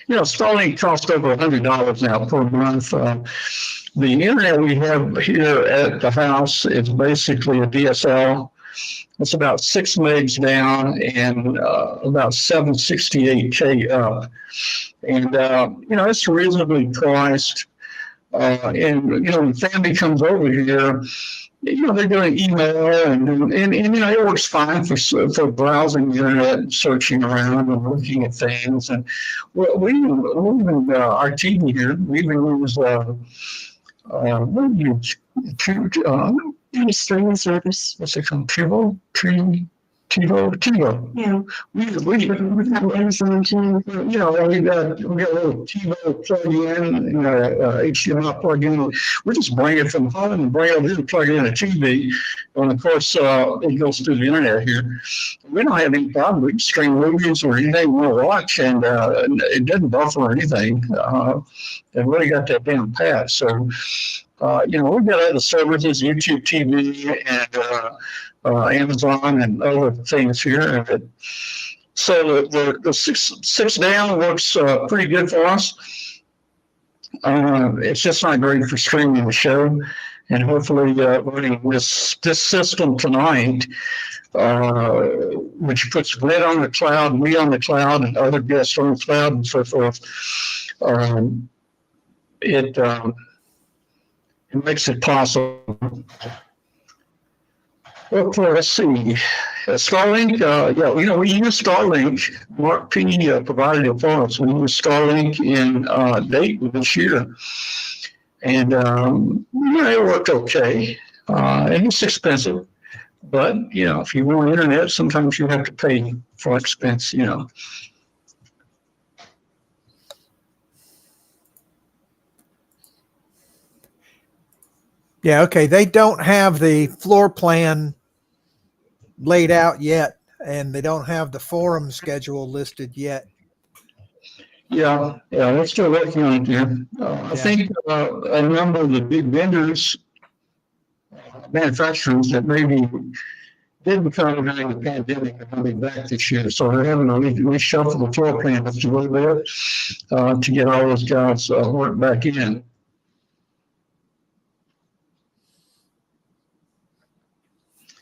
Starlink costs over $100 now per month. The internet we have here at the house is basically a DSL. It's about 6 megs down and about 768K up. And, it's reasonably priced. And, when family comes over here, they're doing email and it works fine for browsing the internet and searching around and looking at things. And we even our TV here, we even use what do you use? Streaming service. What's it called? TiVo. Yeah. We have Amazon too. we got a little TiVo plug in, HDMI plug in. We just bring it from home and bring it over here and plug it in a TV. And of course, it goes through the internet here. We don't have any problem. We can stream movies or anything we want to watch, and it doesn't buffer or anything. And really got that down pat. So, we've got other services, YouTube TV and Amazon and other things here. So the six down works pretty good for us. It's just not great for streaming the show, and hopefully running this system tonight, which puts Glenn on the cloud, me on the cloud, and other guests on the cloud, and so forth. It makes it possible. Okay, let's see. Starlink, we use Starlink. Mark P. provided it for us. We use Starlink in Dayton this year. And, it worked okay. And it's expensive. But, if you want internet, sometimes you have to pay for expense, Yeah, okay. They don't have the floor plan laid out yet, and they don't have the forum schedule listed yet. Yeah, we're still working on it here. I think a number of the big vendors, manufacturers that maybe didn't come during the pandemic are coming back this year. So they're having to reshuffle the floor plan just a little bit to get all those guys worked back in.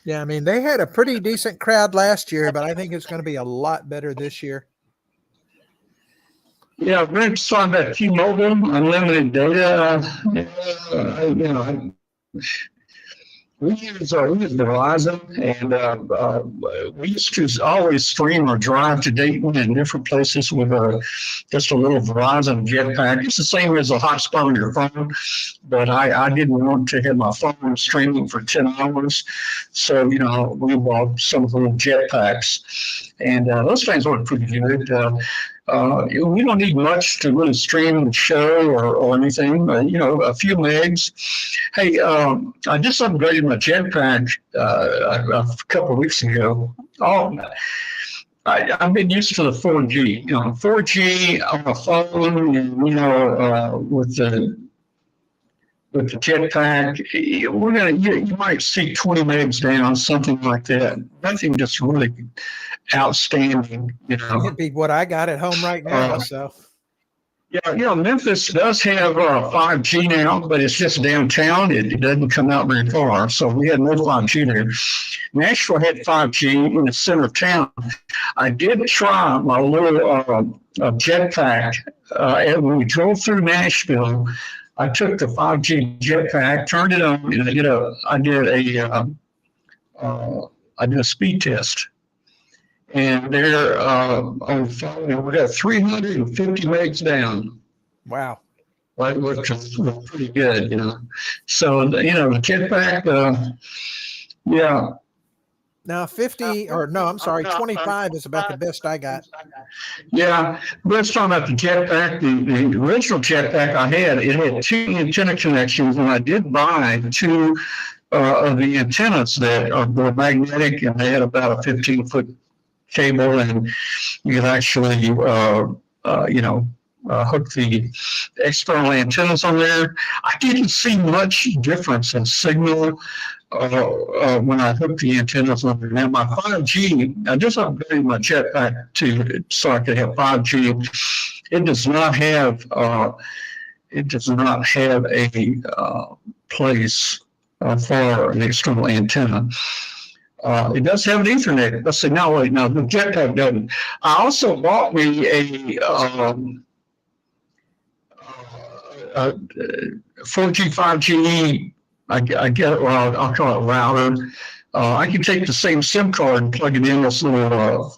Yeah, I mean, they had a pretty decent crowd last year, but I think it's going to be a lot better this year. Yeah, we're talking about T-Mobile, unlimited data. We use Verizon, and we used to always stream or drive to Dayton and different places with just a little Verizon jetpack. It's the same as a hotspot on your phone, but I didn't want to have my phone streaming for 10 hours. So, we bought some of the little jetpacks, and those things work pretty good. We don't need much to really stream the show or anything, a few megs. Hey, I just upgraded my jetpack a couple of weeks ago. I've been used to the 4G, 4G on a phone, and, with the jetpack, you might see 20 megs down, something like that. Nothing just really outstanding, It'd be what I got at home right now. So, yeah, Memphis does have 5G now, but it's just downtown. It doesn't come out very far, so we had no 5G there. Nashville had 5G in the center of town. I did try my little jetpack, and when we drove through Nashville. I took the 5G jetpack, turned it on, and I did a speed test. And there on the phone, we got 350 megs down. wow. That was pretty good, So, the jetpack, yeah. Now 25 is about the best I got. Yeah, let's talk about the jetpack. The original jetpack I had, it had 2 antenna connections, and I did buy 2 of the antennas that were magnetic, and they had about a 15-foot cable, and you could actually, hook the external antennas on there. I didn't see much difference in signal when I hooked the antennas on there. Now my 5G, I just upgraded my jetpack so I could have 5G. It does not have a place for an external antenna. It does have an Ethernet. Let's see. No, the jetpack doesn't. I also bought me a 4G, 5G I get it. Well, I'll call it router. I can take the same SIM card and plug it in this little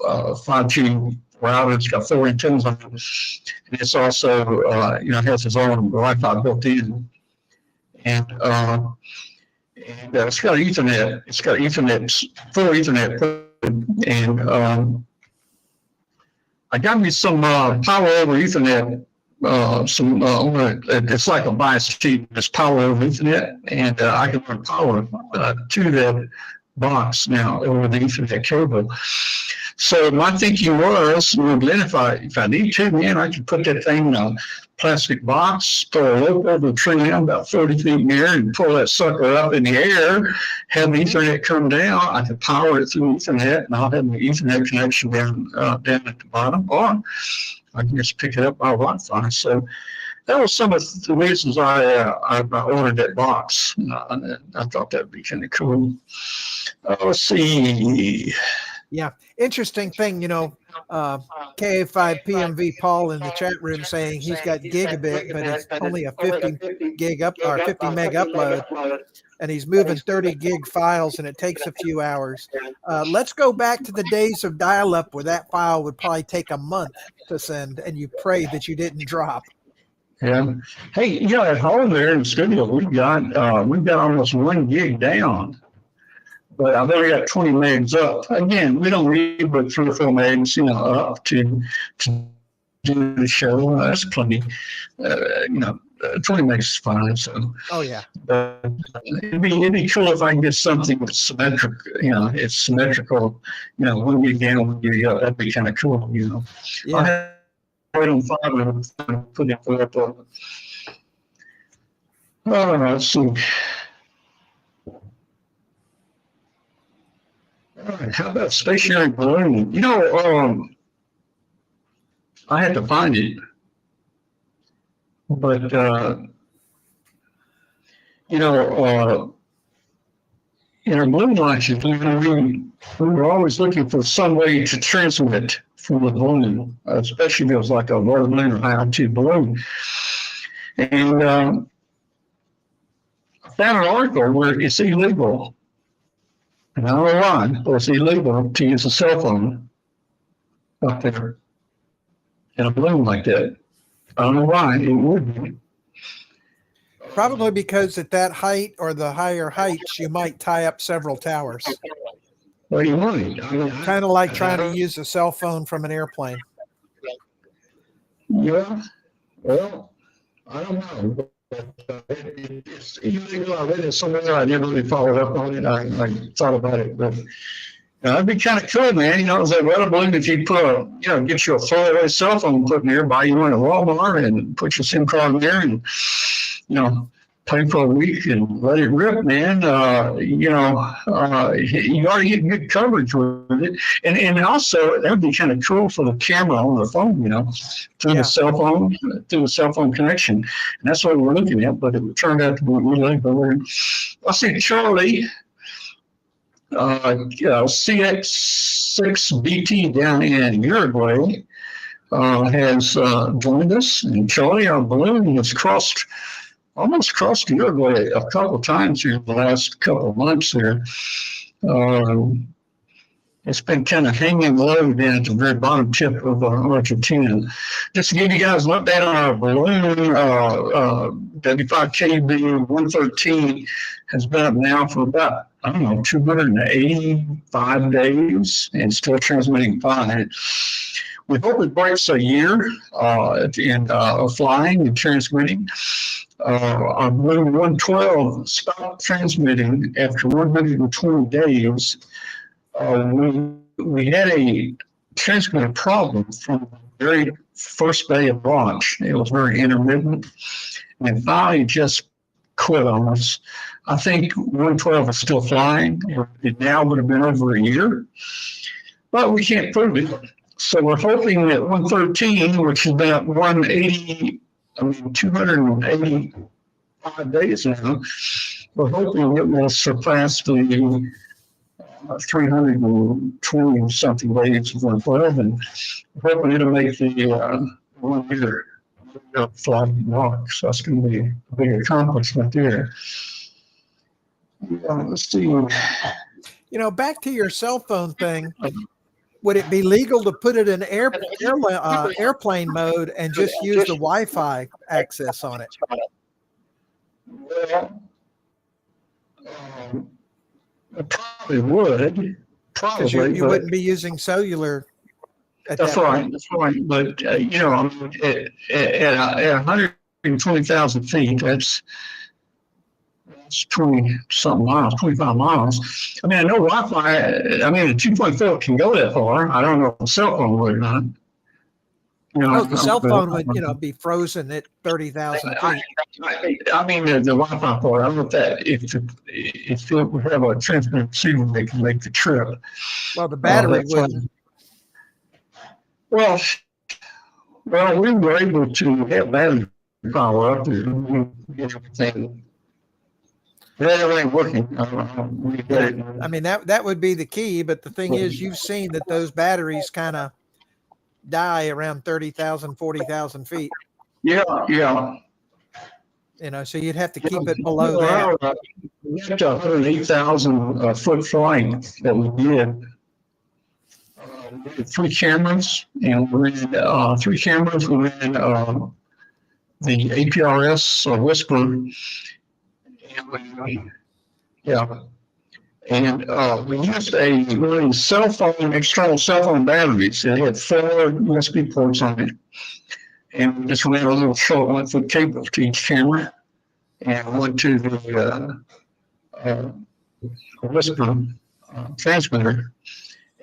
5G router. It's got 4 antennas on it, and it's also has its own Wi-Fi built in, and it's got Ethernet. It's got Ethernet, full Ethernet, and I got me some power over Ethernet. It's like a bias sheet. It's power over Ethernet, and I can run power to that box now over the Ethernet cable. So my thinking was, well, then if I need to, man, I can put that thing in a plastic box, throw a rope over the tree down about 30 feet in the air, and pull that sucker up in the air, have the Ethernet come down. I can power it through Ethernet, and I'll have the Ethernet connection down at the bottom, or I can just pick it up by Wi-Fi. So that was some of the reasons I ordered that box. I thought that would be kind of cool. Let's see. Yeah. Interesting thing, KA5PMV Paul in the chat room saying he's got gigabit, but it's only a 50 gig up or 50 meg upload, and he's moving 30 gig files, and it takes a few hours. Let's go back to the days of dial-up where that file would probably take a month to send, and you pray that you didn't drop. Yeah. Hey, at home there in the studio, we've got almost 1 gig down. But I've only got 20 megs up. Again, we don't need but 3 or 4 megs, up to do the show. That's plenty. 20 megs is fine. So. Oh yeah. It'd be cool if I can get something that's symmetric. It's symmetrical. 1 gig down, 1 gig up. That'd be kind of cool. Yeah. I have it on 5 and put it up. Let's see. All right, how about stationary balloon? I had to find it, but in our balloon launches, we were always looking for some way to transmit from the balloon, especially if it was like a water balloon or high altitude balloon. And I found an article where it's illegal. And I don't know why, but it's illegal to use a cell phone up there in a balloon like that. I don't know why it would be. Probably because at that height or the higher heights, you might tie up several towers. What do you want? Kind of like trying to use a cell phone from an airplane. Yeah, well, I don't know. It's illegal. I read it somewhere. I never really followed up on it. I thought about it, but that'd be kind of cool, man. It's that weather balloon that you put, get you a throwaway cell phone put in there, buy you one at Walmart, and put your SIM card in there, and pay for a week and let it rip, man. You already get good coverage with it, and also that would be kind of cool for the camera on the phone, through the cell phone connection, and that's what we're looking at. But it turned out to be really good. I see Charlie, CX6BT down in Uruguay has joined us, and Charlie, our balloon has almost crossed Uruguay a couple of times here the last couple of months here. It's been kind of hanging low down at the very bottom tip of Argentina. Just to give you guys an update on our balloon, W5KB 113 has been up now for about, 285 days and still transmitting fine. We hope it breaks a year in flying and transmitting. Our balloon 112 stopped transmitting after 120 days. We had a transmitter problem from the very first day of launch. It was very intermittent, and finally just quit on us. I think 112 is still flying. It now would have been over a year, but we can't prove it. So we're hoping that 113, which is about 285 days now, we're hoping it will surpass the 320 something days of 112, and we're hoping it'll make the 1 year flying mark. So that's going to be a big accomplishment there. let's see. You know, back to your cell phone thing. Would it be legal to put it in airplane mode and just use the Wi-Fi access on it? Well, I probably would. Because Probably, you wouldn't be using cellular at that's that right. point. That's right. But you know, I mean, at 120,000 feet, that's 20 something miles, 25 miles. I mean, I know Wi-Fi. I mean, a 2.4 can go that far. I don't know if a cell phone would or not. You know, Oh, the cell phone would, you know, be frozen at 30,000 feet. I mean, the Wi-Fi part. I don't know if that if we have a transmitter receiver, they can make the trip. Well, the battery wouldn't. Well, we were able to have battery power up and get everything. Everything working. We get it. I mean, that would be the key. But the thing is, you've seen that those batteries kind of die around 30,000, 40,000 feet. Yeah. You know, so you'd have to keep it below that. We got to 108,000 foot flight that we did. We had 3 cameras, and we ran 3 cameras. We ran the APRS or Whisper, and we used a really external cell phone batteries. It had 4 USB ports on it, and we just ran a little short 1-foot cable to each camera, and went to the Whisper transmitter.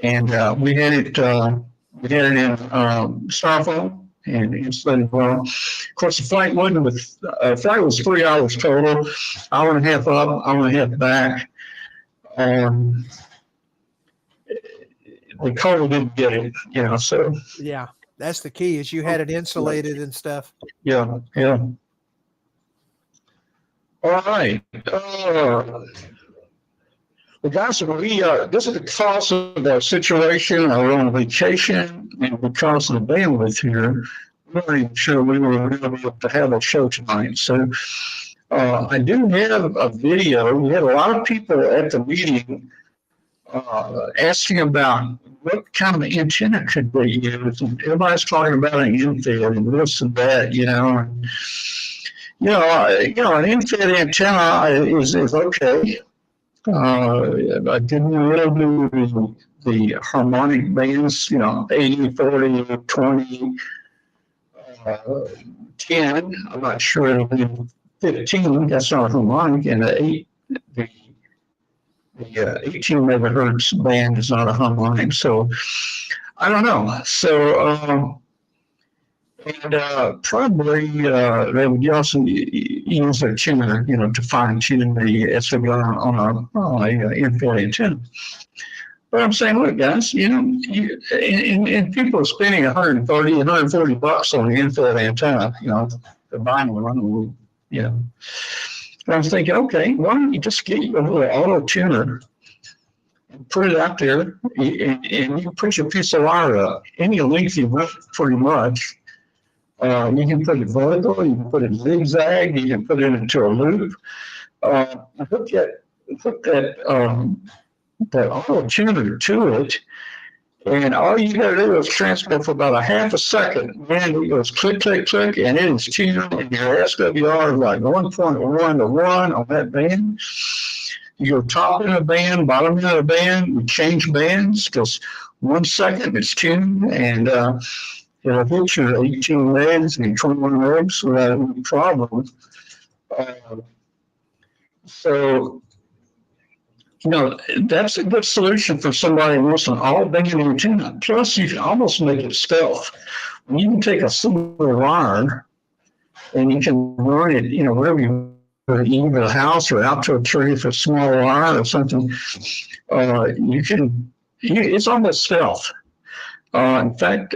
And we had it in styrofoam and insulated well. Of course, the flight flight was 3 hours total, hour and a half up, hour and a half back. The cold didn't get it, you know. So Yeah, that's the key. Is you had it insulated and stuff. yeah. All right. Well, guys, this is because of our situation, our own vacation, and because of the bandwidth here, we weren't even sure we were going to be able to have a show tonight. So I do have a video. We had a lot of people at the meeting asking about what kind of antenna could they use. And everybody's talking about an infrared and this and that, you know. And, an infrared antenna is okay. I didn't really do the harmonic bands, 80, 40, 20, 10. I'm not sure it'll be 15. That's not harmonic, and the 18 megahertz band is not a harmonic. So I don't know. So probably they would also use a tuner, to fine tune the SWR on a infrared antenna. But I'm saying, look, guys, and people are spending $130, $140 on the infrared antenna, to buy one, And I was thinking, okay, why don't you just get you a little auto tuner and put it out there, and you can put your piece of wire up any length you want, pretty much. You can put it vertical, you can put it zigzag, you can put it into a loop. Hook that auto tuner to it, and all you gotta do is transmit for about a half a second. Then it goes click, click, click, and it is tuned, and your SWR is like 1.1 to 1 on that band. You go top of the band, bottom of the band, you change bands, because 1 second it's tuned, and it'll hit your 18 legs and 21 legs without any problem. So, that's a good solution for somebody who wants an all-band antenna. Plus, you can almost make it stealth. You can take a single wire and you can run it, wherever you put it, either a house or out to a tree if it's a small wire or something. It's almost stealth. In fact,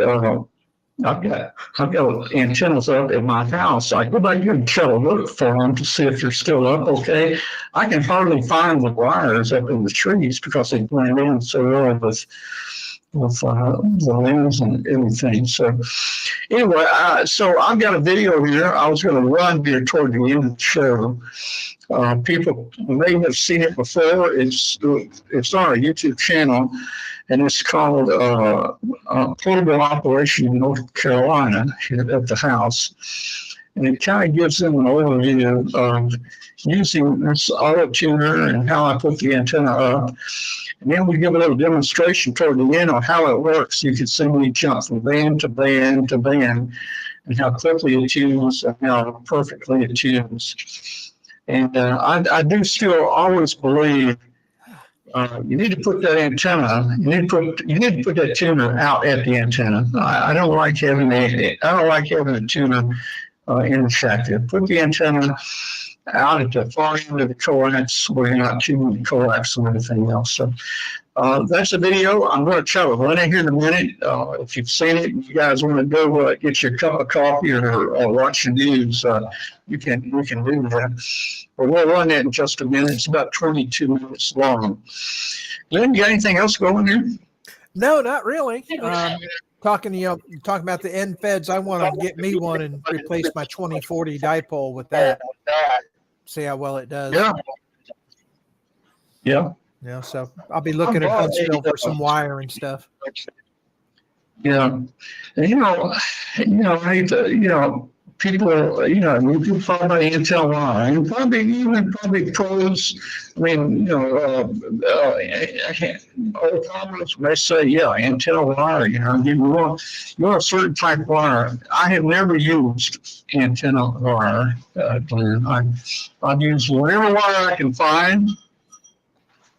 I've got antennas up at my house. I go back here and try to look for them to see if they're still up okay. I can hardly find the wires up in the trees because they blend in so well with the lens and everything. So anyway, so I've got a video here. I was going to run here toward the end of the show. People may have seen it before. It's on our YouTube channel, and it's called Portable Operation in North Carolina here at the house. And it kind of gives them an overview of using this auto tuner and how I put the antenna up. And then we give a little demonstration toward the end on how it works. You can see me jump from band to band to band, and how quickly it tunes and how perfectly it tunes. And I do still always believe you need to put that antenna. You need to put that tuner out at the antenna. I don't like having a tuner ineffective. Put the antenna out at the far end of the coax where you're not tuning the coax and everything else. So that's the video. I'm going to try to run it here in a minute. If you've seen it, you guys want to go get your cup of coffee or watch the news, you can do that. But we'll run that in just a minute. It's about 22 minutes long. Lynn, you got anything else going here? No, not really. Talking about the end feds, I want to get me one and replace my 2040 dipole with that. See how well it does. Yeah. Yeah, so I'll be looking at Huntsville for some wire and stuff. Yeah. People, you talk about Intel wire, and probably pros. I mean, old comments may say, yeah, Intel wire, you want a certain type of wire. I have never used antenna wire, Glenn. I've used whatever wire I can find.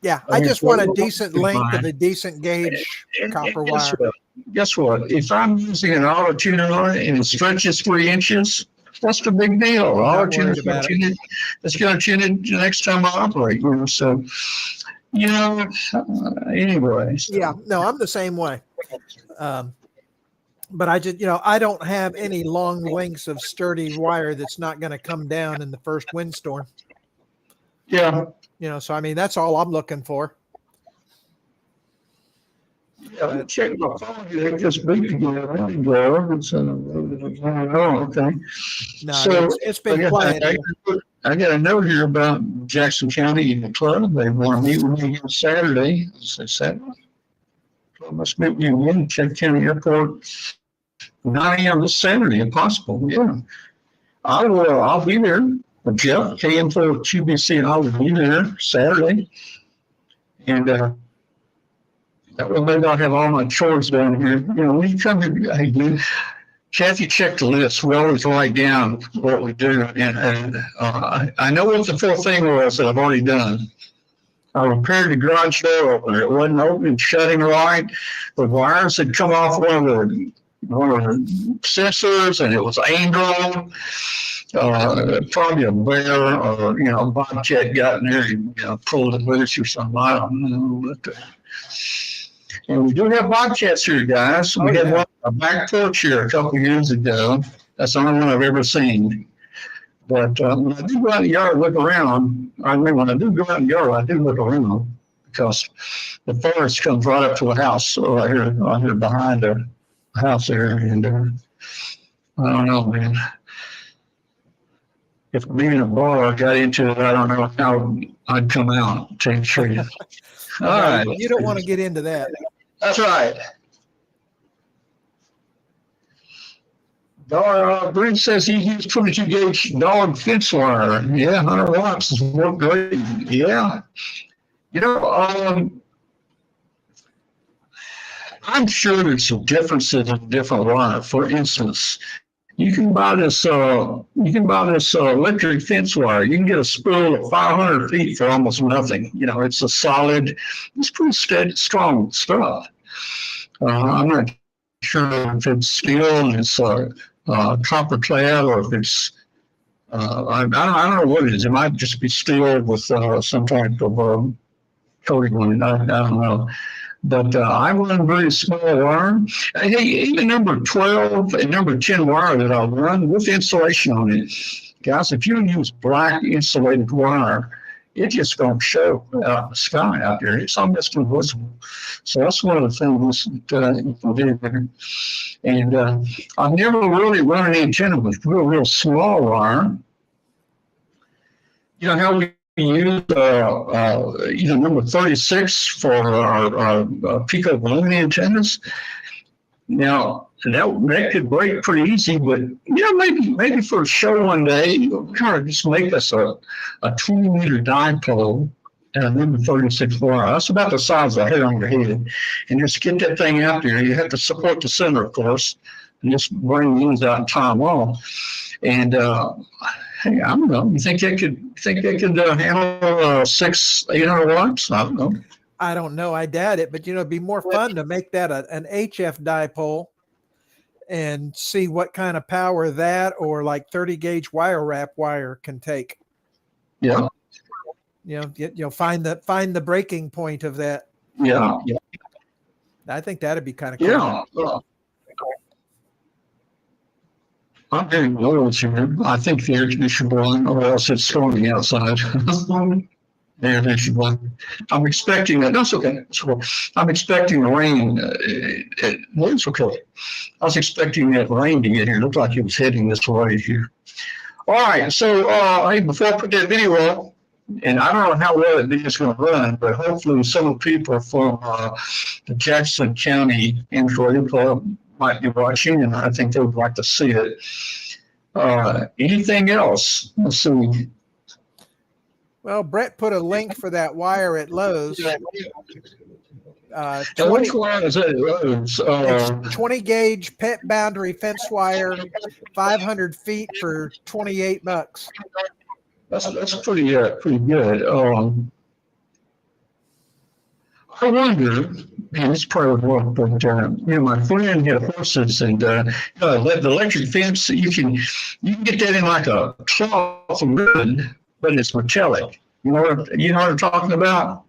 Yeah, I just want a decent length of a decent gauge copper wire. Guess what? If I'm using an auto tuner on it and it stretches 3 inches, what's the big deal? Auto tuner is going to tune it the next time I operate. So, anyway. Yeah, no, I'm the same way. But I just, I don't have any long lengths of sturdy wire that's not going to come down in the first windstorm. Yeah. So I mean, that's all I'm looking for. Yeah, let me check my phone here. Just beat together. Okay. No, So it's been quiet. I got a note here about Jackson County Club. They want to meet with me on Saturday. Saturday? I must meet with you again at Jackson County Airport 9 a.m. this Saturday, if possible. Yeah. I'll be there. Jeff, KM4 QBC, and I will be there Saturday. And that way maybe I'll have all my chores down here. When you come here, hey, dude, Kathy checked the list. We always write down what we do. And I know what the full thing was that I've already done. I repaired the garage door opener. It wasn't opening, shutting right. The wires had come off one of the sensors, and it was aimed wrong. Probably a bear or a bobcat got in there and pulled it loose or something. I don't know. But, and we do have bobcats here, guys. We had one on a back porch here a couple of years ago. That's the only one I've ever seen. But when I do go out in the yard and look around, I do look around because the forest comes right up to the house right here behind the house there. And I don't know, man. If me and a bar got into it, I don't know how I'd come out. To show you. All right. You don't want to get into that. That's right. Brent says he used 22 gauge dog fence wire. Yeah, 100 watts is work great. Yeah. I'm sure there's some differences in different wire. For instance, you can buy this electric fence wire. You can get a spool of 500 feet for almost nothing. It's a solid, it's pretty steady, strong stuff. I'm not sure if it's steel and it's copper clad or if it's, I don't know what it is. It might just be steel with some type of coating on it. I don't know. But I run very small wire. Hey, even number 12 and number 10 wire that I run with insulation on it. Guys, if you use black insulated wire, it just don't show out in the sky out there. It's almost invisible. So that's one of the things that you can do there. And I've never really run an antenna with real small wire. You know how we use, number 36 for our Pico balloon antennas? Now, that could break pretty easy, but maybe for a show one day, kind of just make us a 20-meter dipole and a number 36 wire. That's about the size of a hair on your head. And just get that thing out there. You have to support the center, of course, and just bring the ends out and tie them off. And hey, I don't know. You think they could handle 600-800 watts? I don't know. I don't know. I doubt it, but it'd be more fun to make that an HF dipole and see what kind of power that or like 30 gauge wire wrap wire can take. Yeah. Find the breaking point of that. Yeah. I think that'd be kind of cool. Yeah. I'm very loyal to it. I think the air conditioner blowing, or else it's storming outside. The air conditioner blowing. I'm expecting that. That's okay. I'm expecting rain. It's okay. I was expecting that rain to get here. It looked like it was heading this way here. All right. So, before I put that video up, and I don't know how well the video is going to run, but hopefully some people from the Jackson County Android Club might be watching, and I think they would like to see it. Anything else? Let's see. Well, Brett put a link for that wire at Lowe's. Which wire is it? It's 20 gauge pet boundary fence wire, 500 feet for $28. That's pretty good. I wonder, and it's probably work, but my friend had horses, and the electric fence, you can get that in like a cloth ribbon, but it's metallic. You know what I'm talking about?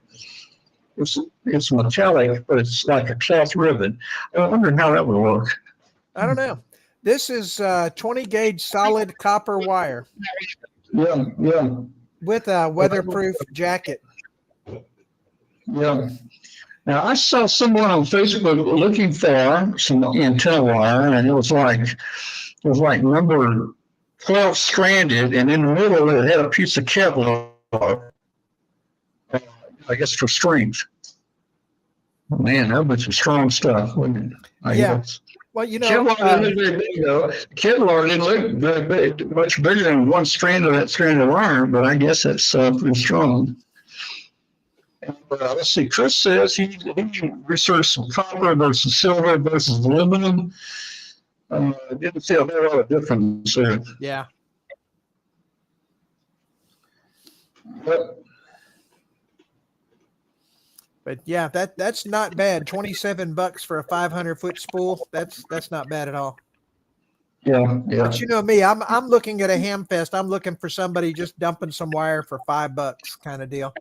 It's metallic, but it's like a cloth ribbon. I wonder how that would work. I don't know. This is 20 gauge solid copper wire. Yeah. With a weatherproof jacket. Yeah. Now I saw someone on Facebook looking for some antenna wire, and it was like number 12 stranded, and in the middle it had a piece of Kevlar, I guess for strength. Man, that was some strong stuff, wasn't it? I guess. Well, Kevlar didn't look very big, though. Kevlar didn't look very big, much bigger than one strand of that strand of wire, but I guess that's pretty strong. And, let's see, Chris says he researched some copper versus silver versus aluminum. Didn't see a whole lot of difference there. Yeah. But yeah, that's not bad. $27 for a 500-foot spool. That's not bad at all. Yeah. But you know me, I'm looking at a hamfest. I'm looking for somebody just dumping some wire for $5 kind of deal.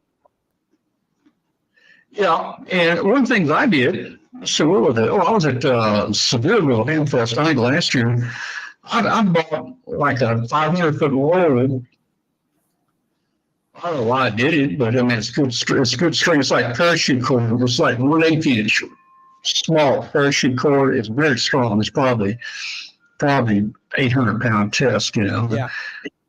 Yeah, and one of the things I did, so what was it? Oh, I was at Sevierville Hamfest, I think last year. I bought like a 500-foot load. I don't know why I did it, but I mean, it's good string. It's like parachute cord. It's like 1/8 inch small parachute cord. It's very strong. It's probably 800-pound test, Yeah.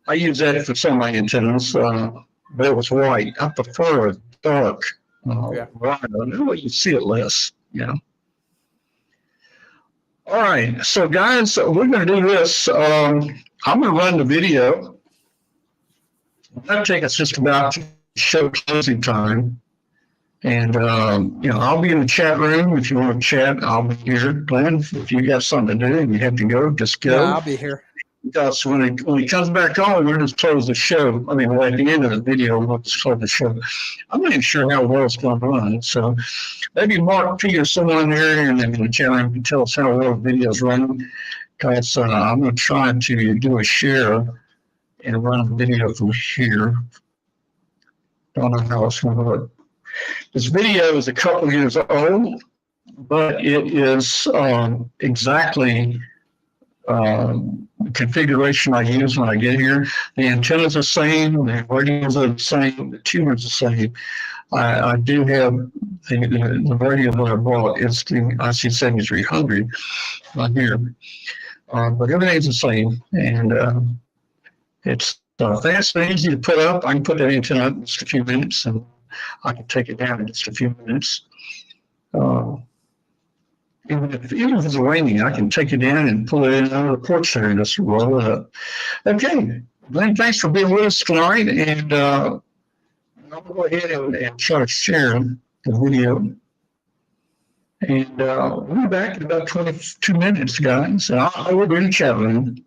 I use that for some of my antennas, but it was white. I prefer a dark. Right. You see it less, All right, so guys, we're going to do this. I'm going to run the video. That'll take us just about to show closing time. And, I'll be in the chat room. If you want to chat, I'll be here. Glenn, if you got something to do and you have to go, just go. Yeah, I'll be here. Because when he comes back on, we're just close the show. I mean, at the end of the video, we'll just close the show. I'm not even sure how well it's going to run. So maybe Mark P or someone there in the chat room can tell us how well the video is running. Because I'm going to try to do a share and run a video from here. Don't know how it's going to work. This video is a couple years old, but it is exactly configuration I use when I get here. The antenna's the same, the radios are the same, the tuner's the same. I do have the radio that I bought. It's the IC7300 right here. But everything's the same, and it's fast and easy to put up. I can put that antenna up in just a few minutes, and I can take it down in just a few minutes. Even if it's raining, I can take it down and pull it in out of the porch there and just roll it up. Okay, Glenn, thanks for being with us tonight, and I'll go ahead and try to share the video. And we'll be back in about 22 minutes, guys. We're going to chat with them.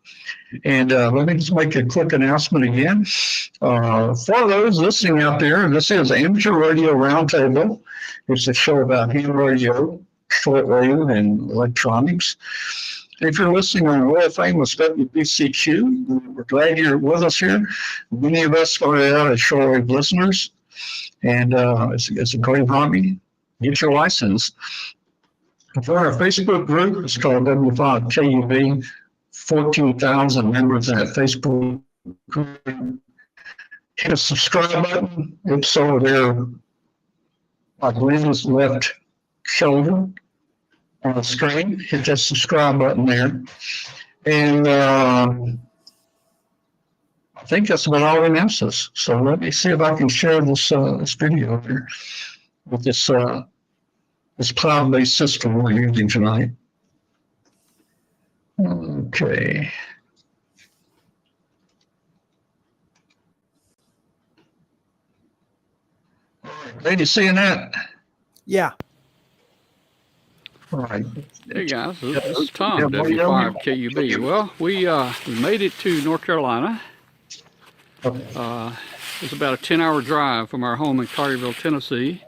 And let me just make a quick announcement again. For those listening out there, this is Amateur Radio Roundtable. It's a show about ham radio, shortwave, and electronics. If you're listening on world famous WBCQ, we're glad you're with us here. Many of us started out as shortwave listeners, and it's a great hobby. Get your license. For our Facebook group, it's called W5KUB, 14,000 members in that Facebook group. Hit a subscribe button. It's over there by Glenn's left shoulder on the screen. Hit that subscribe button there. And I think that's about all the announcements. So let me see if I can share this video here with this cloud-based system we're using tonight. Okay. Lady, seeing that? Yeah. All right. Hey guys, this is Tom, W5KUB. Well, we made it to North Carolina. It's about a 10-hour drive from our home in Collierville, Tennessee.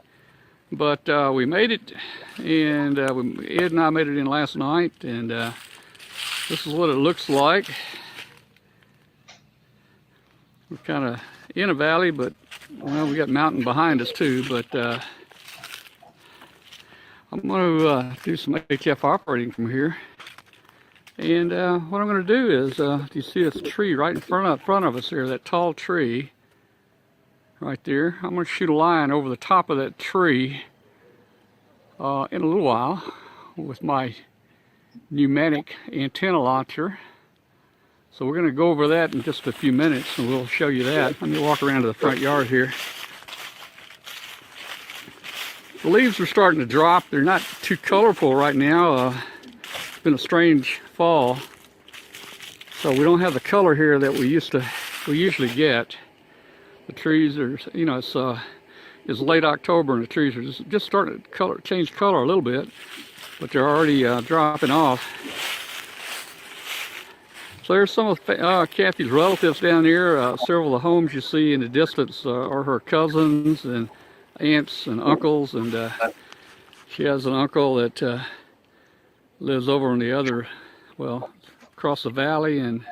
But we made it, and Ed and I made it in last night, and this is what it looks like. We're kind of in a valley, but, well, we got mountain behind us too, but I'm going to do some HF operating from here. And what I'm going to do is, you see this tree right in front of us here, that tall tree right there. I'm going to shoot a line over the top of that tree in a little while with my pneumatic antenna launcher. So we're going to go over that in just a few minutes, and we'll show you that. Let me walk around to the front yard here. The leaves are starting to drop. They're not too colorful right now. It's been a strange fall, so we don't have the color here that we usually get. The trees are, you know, it's late October, and the trees are just starting to change color a little bit, but they're already dropping off. So there's some of Kathy's relatives down here. Several of the homes you see in the distance are her cousins and aunts and uncles, and she has an uncle that lives over on the other, well, across the valley, and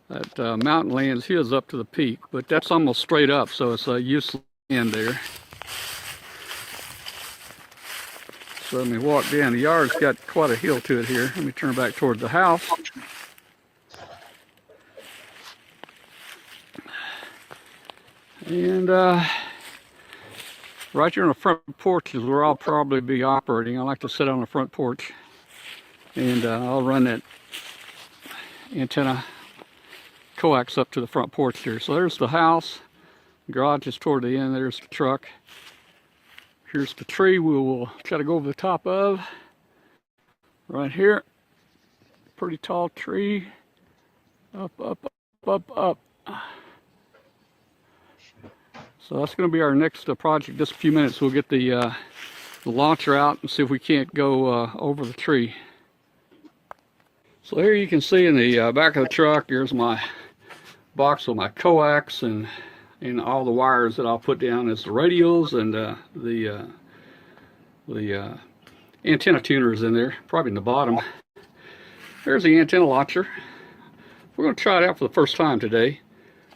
that mountain lands his up to the peak, but that's almost straight up, so it's a useless land there. So let me walk down. The yard's got quite a hill to it here. Let me turn back toward the house. And right here on the front porch is where I'll probably be operating. I like to sit on the front porch, and I'll run that antenna coax up to the front porch here. So there's the house. The garage is toward the end. There's the truck. Here's the tree we will try to go over the top of. Right here. Pretty tall tree. Up, up, up, up, up. So that's going to be our next project. Just a few minutes, we'll get the launcher out and see if we can't go over the tree. So here you can see in the back of the truck, here's my box with my coax and all the wires that I'll put down as the radios and the antenna tuners in there, probably in the bottom. There's the antenna launcher. We're going to try it out for the first time today.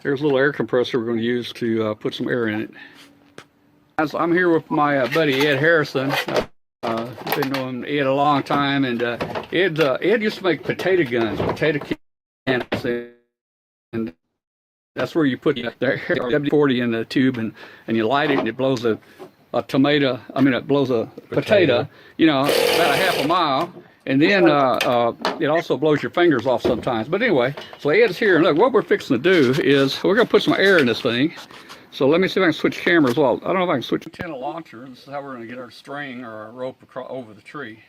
There's a little air compressor we're going to use to put some air in it. As I'm here with my buddy Ed Harrison. I've been knowing Ed a long time, and Ed used to make potato guns, potato cannons, and that's where you put the WD-40 in the tube, and you light it, and it blows a tomato. I mean, it blows a potato. You know, about a half a mile, and then it also blows your fingers off sometimes. But anyway, so Ed's here, and look, what we're fixing to do is we're going to put some air in this thing. So let me see if I can switch cameras. Well, I don't know if I can switch antenna launcher. This is how we're going to get our string or our rope over the tree.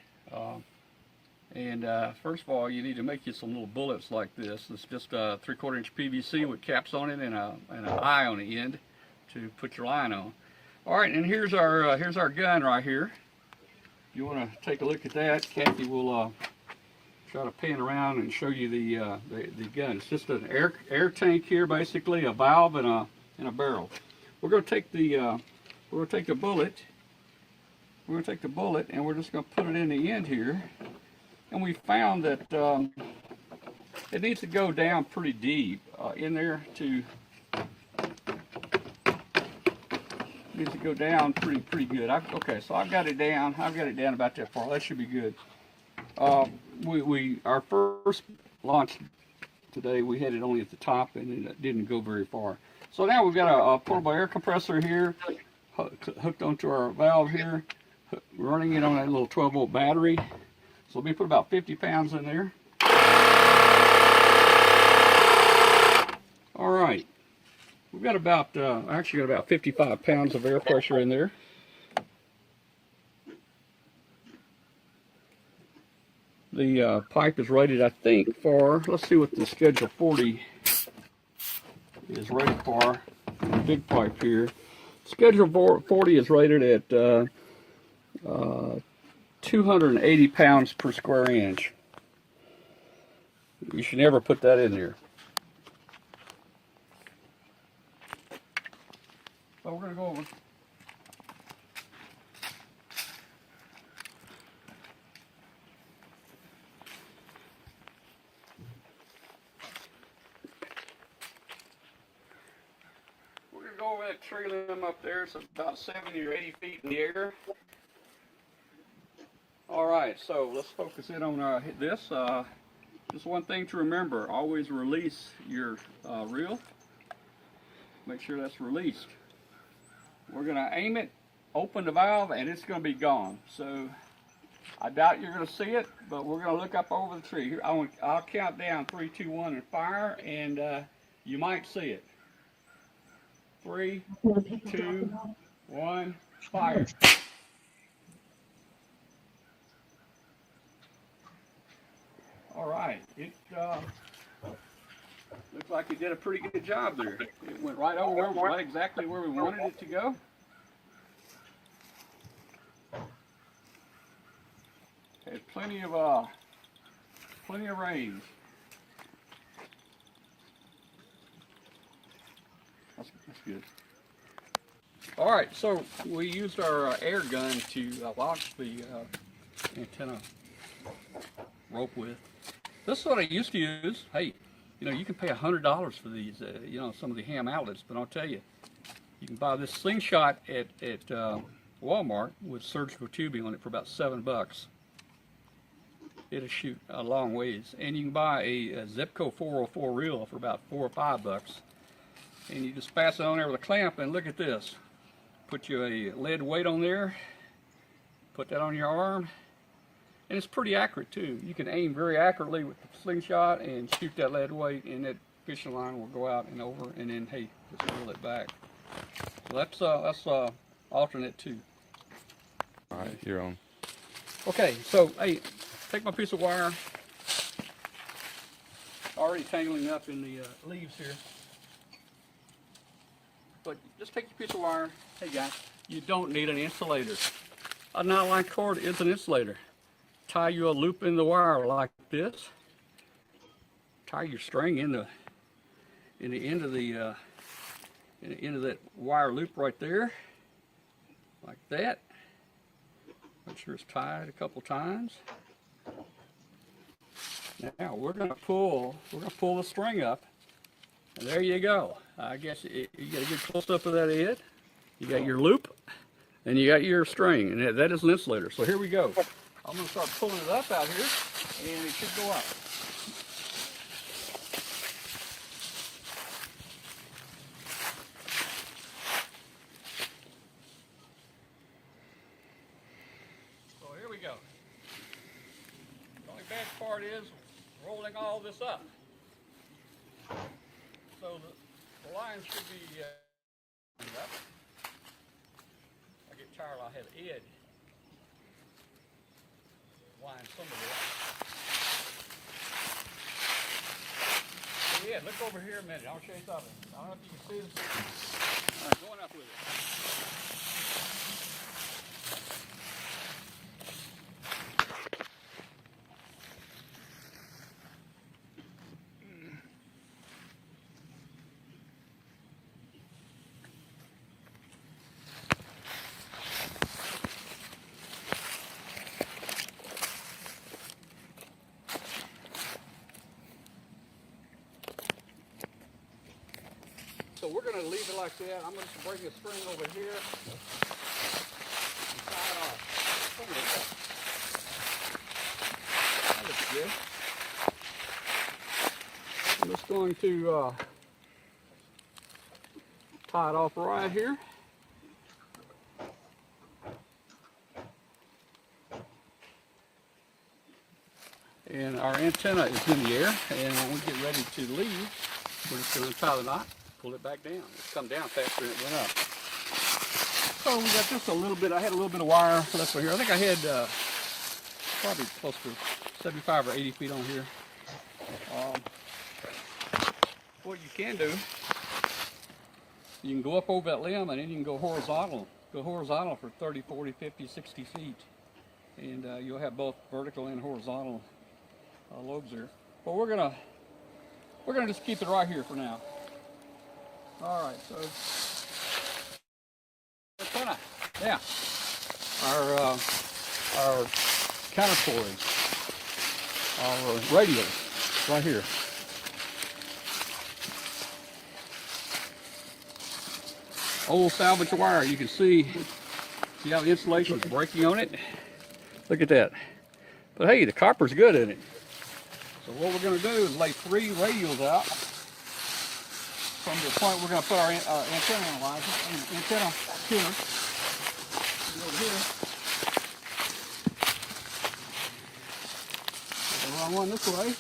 First of all, you need to make you some little bullets like this. It's just a 3/4 inch PVC with caps on it and an eye on the end to put your line on. All right, and here's our gun right here. You want to take a look at that? Kathy will try to pan around and show you the gun. It's just an air tank here, basically a valve and a barrel. We're going to take the bullet. We're going to take the bullet and we're just going to put it in the end here. And we found that it needs to go down pretty deep in there to needs to go down pretty good. Okay, so I've got it down. I've got it down about that far. That should be good. Our first launch today, we had it only at the top and it didn't go very far. So now we've got a portable air compressor here hooked onto our valve here, running it on that little 12-volt battery. So let me put about 50 pounds in there. All right. We've got about, actually got about 55 pounds of air pressure in there. The pipe is rated, I think, for, let's see what the Schedule 40 is rated for. The big pipe here. Schedule 40 is rated at 280 pounds per square inch. You should never put that in there. So we're going to go over. We're going to go over that tree limb up there. It's about 70 or 80 feet in the air. All right, so let's focus in on this. Just one thing to remember, always release your reel. Make sure that's released. We're going to aim it, open the valve, and it's going to be gone. So I doubt you're going to see it, but we're going to look up over the tree. Here, I'll count down 3, 2, 1, and fire, and you might see it. 3, 2, 1, fire. All right, it looks like it did a pretty good job there. It went right over, right exactly where we wanted it to go. Had plenty of range. That's good. All right, so we used our air gun to launch the antenna rope with. This is what I used to use. Hey, you know, you can pay $100 for these, you know, some of the ham outlets, but I'll tell you, you can buy this slingshot at Walmart with surgical tubing on it for about $7. It'll shoot a long ways. And you can buy a Zipco 404 reel for about $4 or $5. And you just pass it on there with a clamp, and look at this. Put you a lead weight on there, put that on your arm, and it's pretty accurate too. You can aim very accurately with the slingshot and shoot that lead weight, and that fishing line will go out and over, and then hey, just reel it back. So that's alternate too. All right, you're on. Okay, so hey, take my piece of wire. Already tangling up in the leaves here. But just take your piece of wire. Hey guys, you don't need an insulator. A nylon cord is an insulator. Tie you a loop in the wire like this. Tie your string in the end of that wire loop right there, like that. Make sure it's tied a couple times. Now we're gonna pull the string up, and there you go. I guess you get a good close up of that head. You got your loop, and you got your string, and that is an insulator. So here we go. I'm going to start pulling it up out here, and it should go up. So here we go. The only bad part is rolling all this up. So the line should be up. I get tired, I'll have Ed line some of it. Hey Ed, look over here a minute. I'll show you something. I don't know if you can see this. All right, going up with it. So we're going to leave it like that. I'm going to bring the string over here and tie it off. That looks good. I'm just going to tie it off right here. And our antenna is in the air, and when we get ready to leave, we're just going to tie the knot, pull it back down. It's come down faster than it went up. So we got just a little bit, I had a little bit of wire left over here. I think I had probably close to 75 or 80 feet on here. What you can do, you can go up over that limb and then you can go horizontal. Go horizontal for 30, 40, 50, 60 feet. And you'll have both vertical and horizontal lobes there. But we're gonna just keep it right here for now. All right, so antenna, yeah, our counterpoise, our radios, right here. Old salvage wire. You can see how the insulation is breaking on it. Look at that. But hey, the copper's good in it. So what we're going to do is lay 3 radios out from the point we're going to put our antenna analyzer, antenna tuner. Over here. We'll run one this way.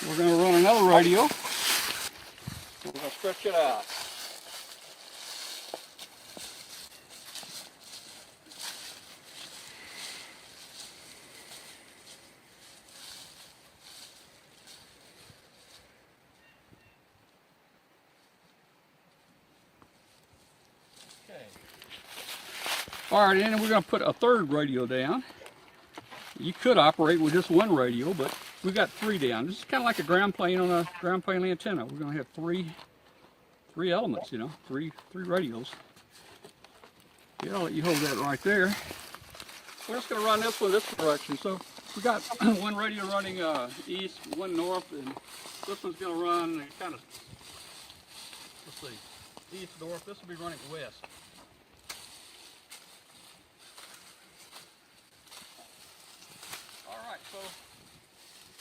We're going to run another radio. We're going to stretch it out. Okay. All right, and then we're going to put a third radio down. You could operate with just one radio, but we got 3 down. This is kind of like a ground plane on a ground plane antenna. We're going to have three elements, you know, three radios. Yeah, I'll let you hold that right there. We're just going to run this one this direction. So we got one radio running east, one north, and this one's going to run kind of, let's see, east, north. This will be running west. All right, so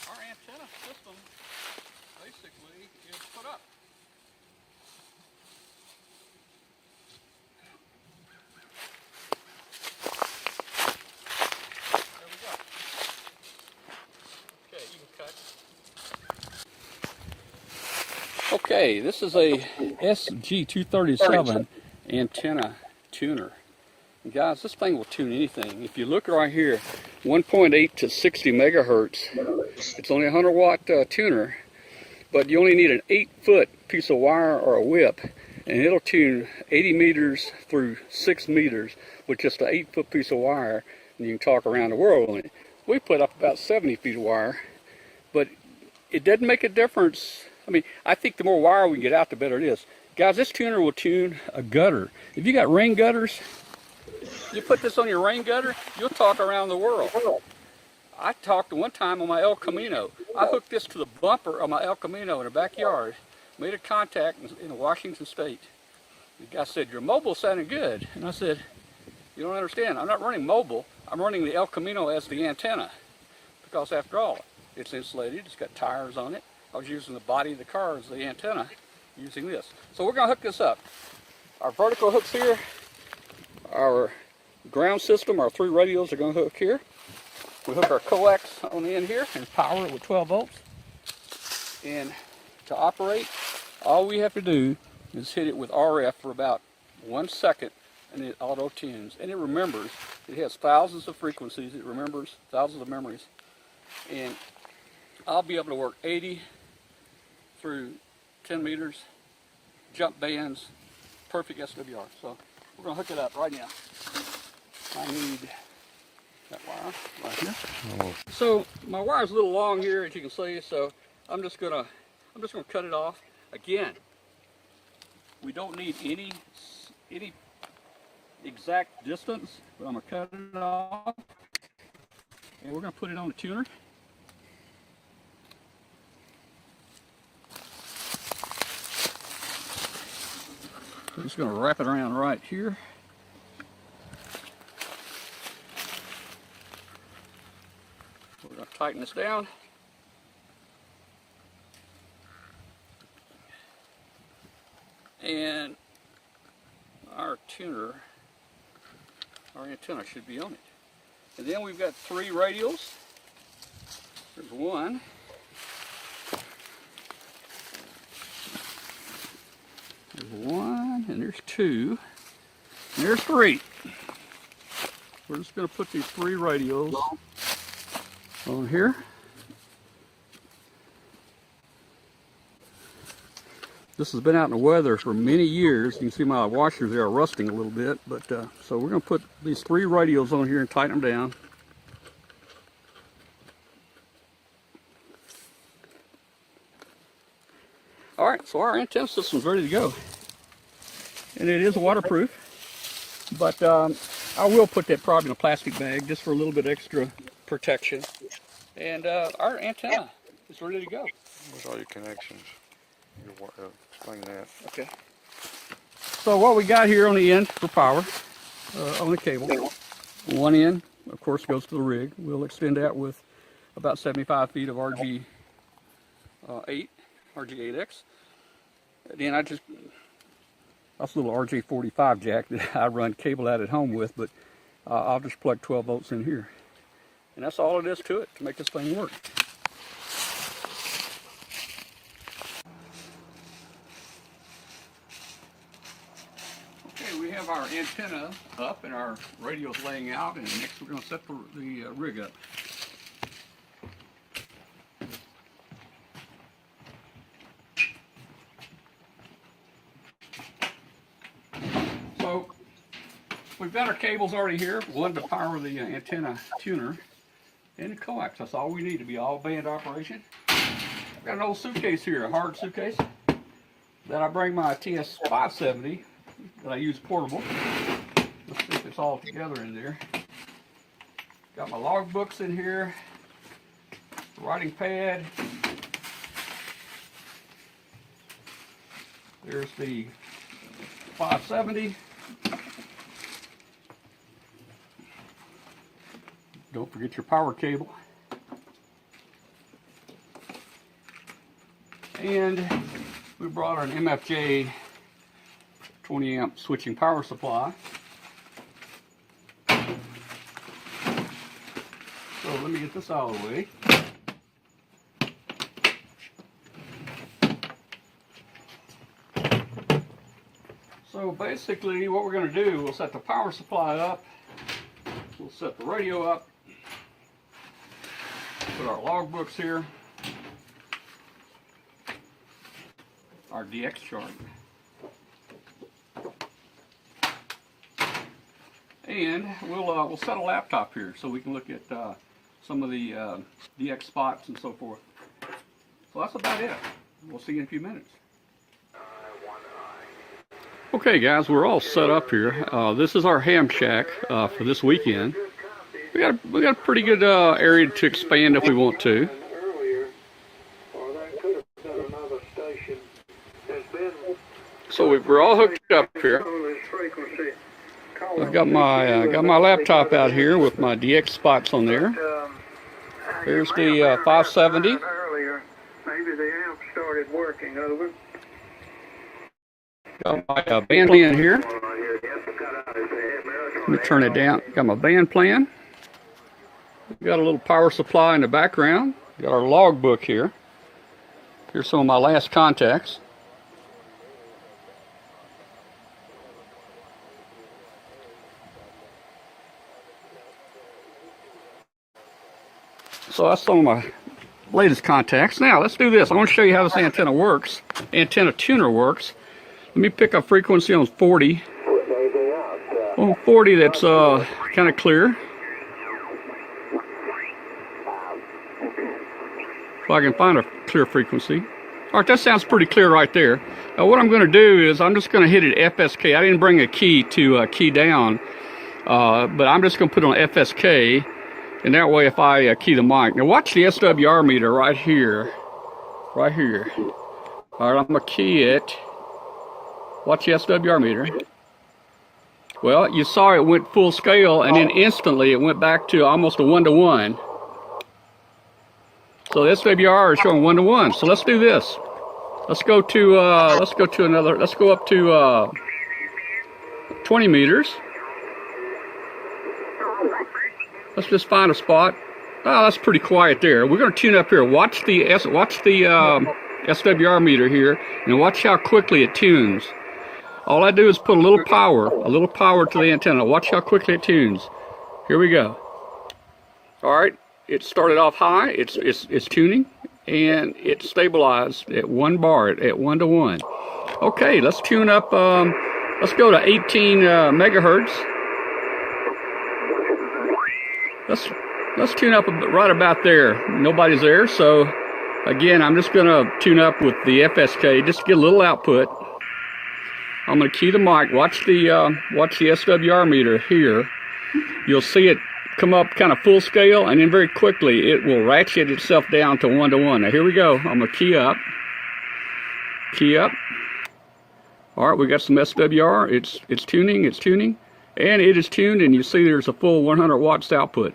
our antenna system basically is put up. There we go. Okay, you can cut. Okay, this is a SG237 antenna tuner. And guys, this thing will tune anything. If you look right here, 1.8 to 60 megahertz. It's only a 100-watt tuner, but you only need an 8-foot piece of wire or a whip, and it'll tune 80 meters through 6 meters with just an 8-foot piece of wire, and you can talk around the world on it. We put up about 70 feet of wire, but it doesn't make a difference. I mean, I think the more wire we can get out, the better it is. Guys, this tuner will tune a gutter. If you got rain gutters, you put this on your rain gutter, you'll talk around the world. I talked one time on my El Camino. I hooked this to the bumper of my El Camino in the backyard, made a contact in Washington State. The guy said, your mobile sounded good. And I said, you don't understand, I'm not running mobile, I'm running the El Camino as the antenna. Because after all, it's insulated, it's got tires on it. I was using the body of the car as the antenna, using this. So we're gonna hook this up. Our vertical hook's here, our ground system, our 3 radios are gonna hook here. We hook our coax on the end here and power it with 12 volts. And to operate, all we have to do is hit it with RF for about 1 second, and it auto tunes. And it remembers, it has thousands of frequencies, it remembers thousands of memories. And I'll be able to work 80 through 10 meters, jump bands, perfect SWR. So we're gonna hook it up right now. I need that wire right here. Oh. So my wire's a little long here, as you can see, so I'm just gonna cut it off. Again, we don't need any exact distance, but I'm gonna cut it off, and we're gonna put it on the tuner. I'm just gonna wrap it around right here. We're going to tighten this down. And our tuner, our antenna should be on it. And then we've got 3 radials. There's 1. There's 1, and there's 2, and there's 3. We're just going to put these 3 radios on here. This has been out in the weather for many years. You can see my washers there are rusting a little bit, but so we're going to put these 3 radios on here and tighten them down. All right, so our antenna system's ready to go, and it is waterproof. But I will put that probably in a plastic bag just for a little bit extra protection. And our antenna is ready to go. Where's all your connections? Explain that. Okay. So what we got here on the end for power, on the cable, one end, of course, goes to the rig. We'll extend that with about 75 feet of RG8, RG8X. Then that's a little RJ45 jack that I run cable out at home with, but I'll just plug 12 volts in here. And that's all it is to it to make this thing work. Okay, we have our antenna up and our radios laying out, and next we're going to set the rig up. So we've got our cables already here, one to power the antenna tuner and the coax. That's all we need to be all band operation. I've got an old suitcase here, a hard suitcase, that I bring my TS570 that I use portable. Let's see if it's all together in there. Got my logbooks in here, writing pad. There's the 570. Don't forget your power cable. And we brought an MFJ 20 amp switching power supply. So let me get this out of the way. So basically what we're going to do, we'll set the power supply up, we'll set the radio up, put our logbooks here, our DX chart, and we'll set a laptop here so we can look at some of the DX spots and so forth. So that's about it. We'll see you in a few minutes. Okay, guys, we're all set up here. This is our ham shack for this weekend. We got a pretty good area to expand if we want to. So we're all hooked up here. I've got my laptop out here with my DX spots on there. Here's the 570. Maybe the amp started working over. Got my band playing here. Let me turn it down. Got my band playing. Got a little power supply in the background. Got our logbook here. Here's some of my last contacts. So that's some of my latest contacts. Now let's do this. I want to show you how this antenna works. Antenna tuner works. Let me pick a frequency on 40. On 40, that's kind of clear. If I can find a clear frequency. All right, that sounds pretty clear right there. Now what I'm going to do is I'm just going to hit it FSK. I didn't bring a key to key down, but I'm just going to put it on FSK, and that way if I key the mic. Now watch the SWR meter right here. Right here. All right, I'm going to key it. Watch the SWR meter. Well, you saw it went full scale, and then instantly it went back to almost a 1-to-1. So the SWR is showing 1-to-1. So let's do this. Let's go up to 20 meters. Let's just find a spot. Oh, that's pretty quiet there. We're going to tune up here. Watch the SWR meter here, and watch how quickly it tunes. All I do is put a little power to the antenna. Watch how quickly it tunes. Here we go. All right, it started off high. It's tuning, and it stabilized at 1 bar at 1-to-1. Okay, let's tune up. Let's go to 18 megahertz. Let's tune up right about there. Nobody's there, so again, I'm just going to tune up with the FSK just to get a little output. I'm going to key the mic. Watch the SWR meter here. You'll see it come up kind of full scale, and then very quickly it will ratchet itself down to 1-to-1. Now here we go. I'm going to key up. Key up. All right, we got some SWR. It's tuning, and it is tuned, and you see there's a full 100 watts output.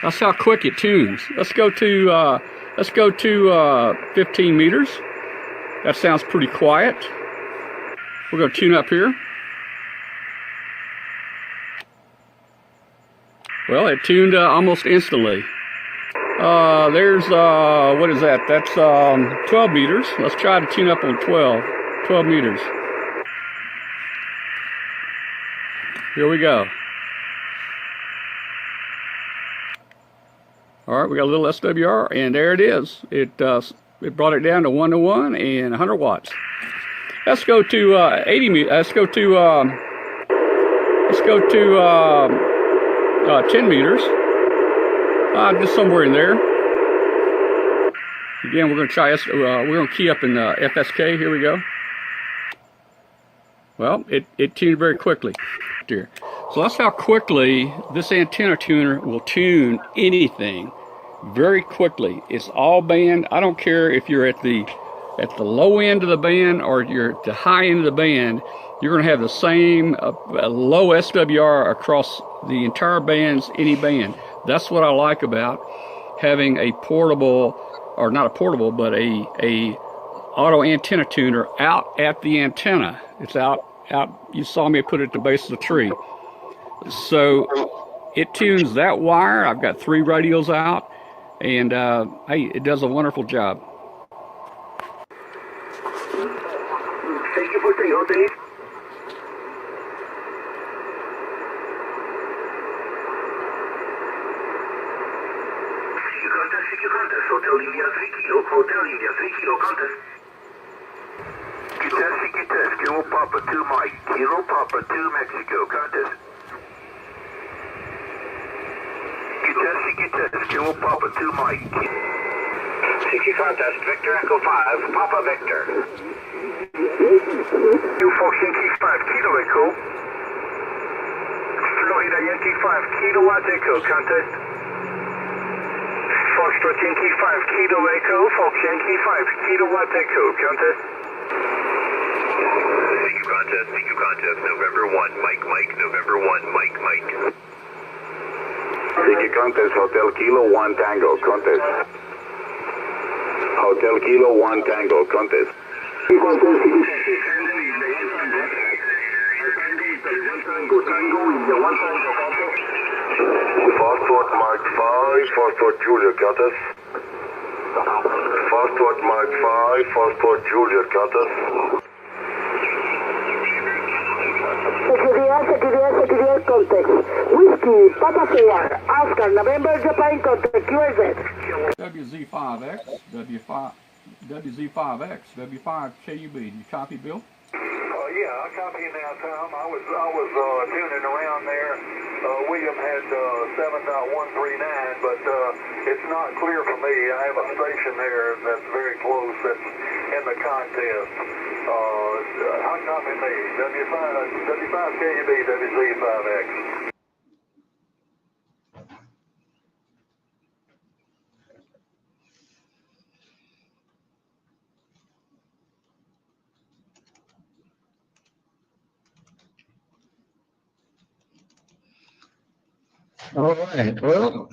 That's how quick it tunes. Let's go to 15 meters. That sounds pretty quiet. We're going to tune up here. Well, it tuned almost instantly. There's, what is that? That's 12 meters. Let's try to tune up on 12 meters. Here we go. All right, we got a little SWR, and there it is. It brought it down to 1-to-1 and 100 watts. Let's go to 80 meters. Let's go to 10 meters. Just somewhere in there. Again, we're going to try. We're going to key up in FSK. Here we go. Well, it tuned very quickly. Here. So that's how quickly this antenna tuner will tune anything. Very quickly. It's all band. I don't care if you're at the low end of the band or you're at the high end of the band. You're going to have the same low SWR across the entire bands, any band. That's what I like about having a portable, or not a portable, but a auto antenna tuner out at the antenna. It's out. You saw me put it at the base of the tree. So it tunes that wire. I've got 3 radios out, and hey, it does a wonderful job. Thank you for the update. Hotel India 3 Kilo contest. Get test, Kilo Papa 2 Mike, Kilo Papa 2 Mexico contest. Get test, Kilo Papa 2 Mike. 460 contest, Victor Echo 5, Papa Victor. 465 Kilo Echo. Florida Yankee 5 Kilowatt Echo contest. Foxtrot Yankee 5 Kilo Echo, Fox Yankee 5 Kilowatt Echo contest. CQ contest, November 1, Mike, November 1, Mike. CQ contest, Hotel Kilo 1 Tango contest. Hotel Kilo 1 Tango contest. Foxtrot Mark 5, Foxtrot Julia contest. Foxtrot Mark 5, Foxtrot Julia contest. Security context. Whiskey, Papa 4, Oscar, November, Japan context, QSZ. WZ5X, WZ5X, W5 KUB. You copy, Bill? Yeah, I copy you now, Tom. I was tuning around there. William had 7.139, but it's not clear for me. I have a station there that's very close that's in the contest. I copy me. W5 KUB, WZ5X. All right, well,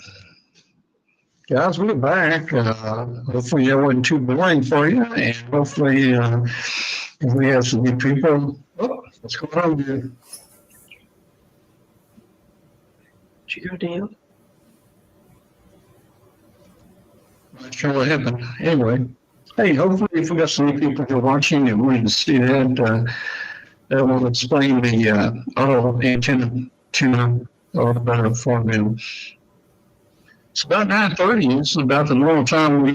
guys, we're back. Hopefully that wasn't too boring for you, and hopefully if we have some new people. Oh, what's going on here? Did you go down? Not sure what happened. Anyway, hey, hopefully if we got some new people who are watching and wanting to see that, that will explain the auto antenna tune a little better for them. It's about 9:30. It's about the normal time we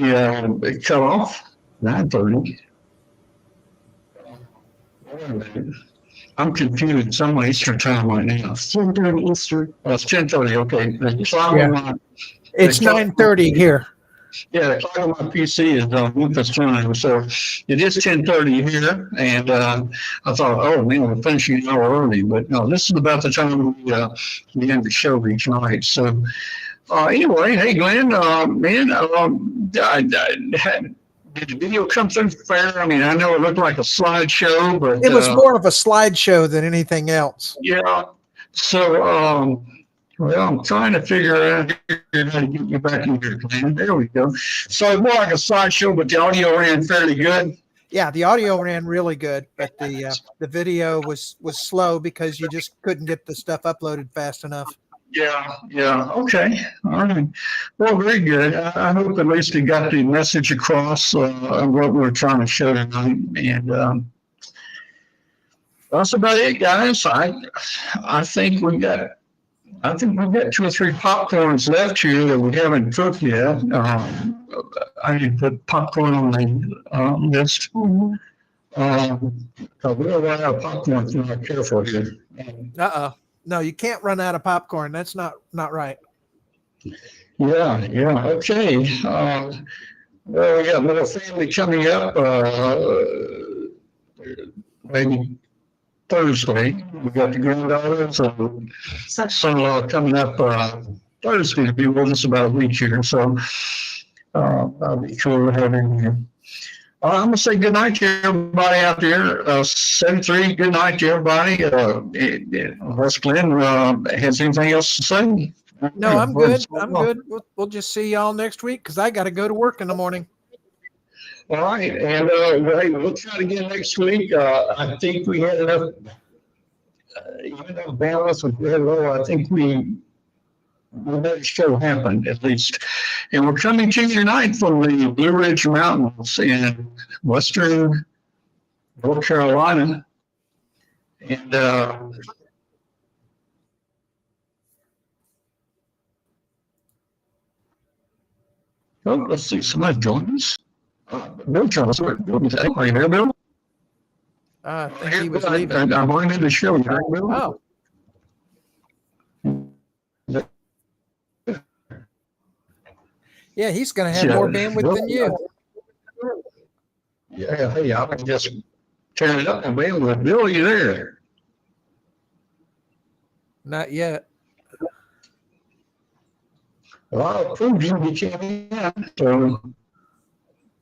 cut off. 9:30. I'm confused. It's on my Eastern time right now. 10:30 Eastern. Oh, it's 10:30. Okay. The clock Yeah. on my, It's the clock- 9:30 here. Yeah, the clock on my PC is Memphis time, so it is 10:30 here. And I thought, oh man, we're finishing an hour early, but no, this is about the time we end the show each night. So anyway, hey Glenn, man, did the video come through fair? I mean, I know it looked like a slideshow, but It was more of a slideshow than anything else. yeah. So well, I'm trying to figure out how to get you back in here, Glenn. There we go. So it's more like a slideshow, but the audio ran fairly good. Yeah, the audio ran really good, but the video was slow because you just couldn't get the stuff uploaded fast enough. Yeah. Okay. All right. Well, very good. I hope at least you got the message across of what we're trying to show tonight. And that's about it, guys. I think we've got 2 or 3 popcorns left here that we haven't cooked yet. I need to put popcorn on the list. So we'll run out of popcorn if we're not careful here. No, you can't run out of popcorn. That's not right. Yeah. Okay. Well, we got a little family coming up. Maybe Thursday. We got the granddaughters and son-in-law coming up Thursday to be with us about a week here. So I'll be cool to have him here. I'm going to say good night to everybody out there. 7-3, good night to everybody. Unless Glenn has anything else to say? No, I'm good. I'm good. We'll just see y'all next week because I got to go to work in the morning. All right. And hey, we'll try it again next week. I think we had enough, even though balance was very low, I think we let the show happen at least. And we're coming to you tonight from the Blue Ridge Mountains in western North Carolina. And let's see, somebody joined us. Bill Charles, are you there, Bill? I think he was leaving. I'm going to the show. You heard, Bill? Oh. Yeah, he's going to have more bandwidth than you. Yeah, hey, I can just turn it up and be able to Bill, you there? Not yet. Well, I proved him he came in, so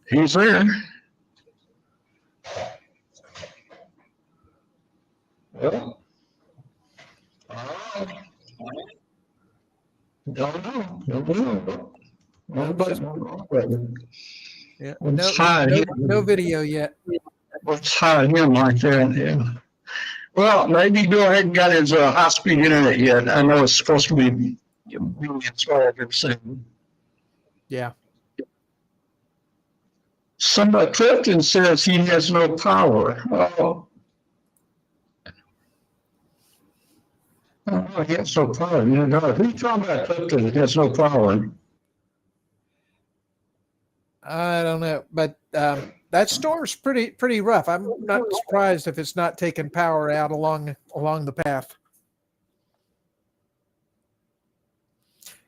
he's there. Well, don't know. Nobody's Yeah. Let's hide him. No video yet. Let's hide him like that. Yeah. Well, maybe Bill hadn't got his high-speed internet yet. I know it's supposed to be being installed here soon. Yeah. Somebody, Clifton says he has no power. Oh, he has no power. You know, who's talking about Clifton that has no power? I don't know, but that storm's pretty rough. I'm not surprised if it's not taking power out along the path.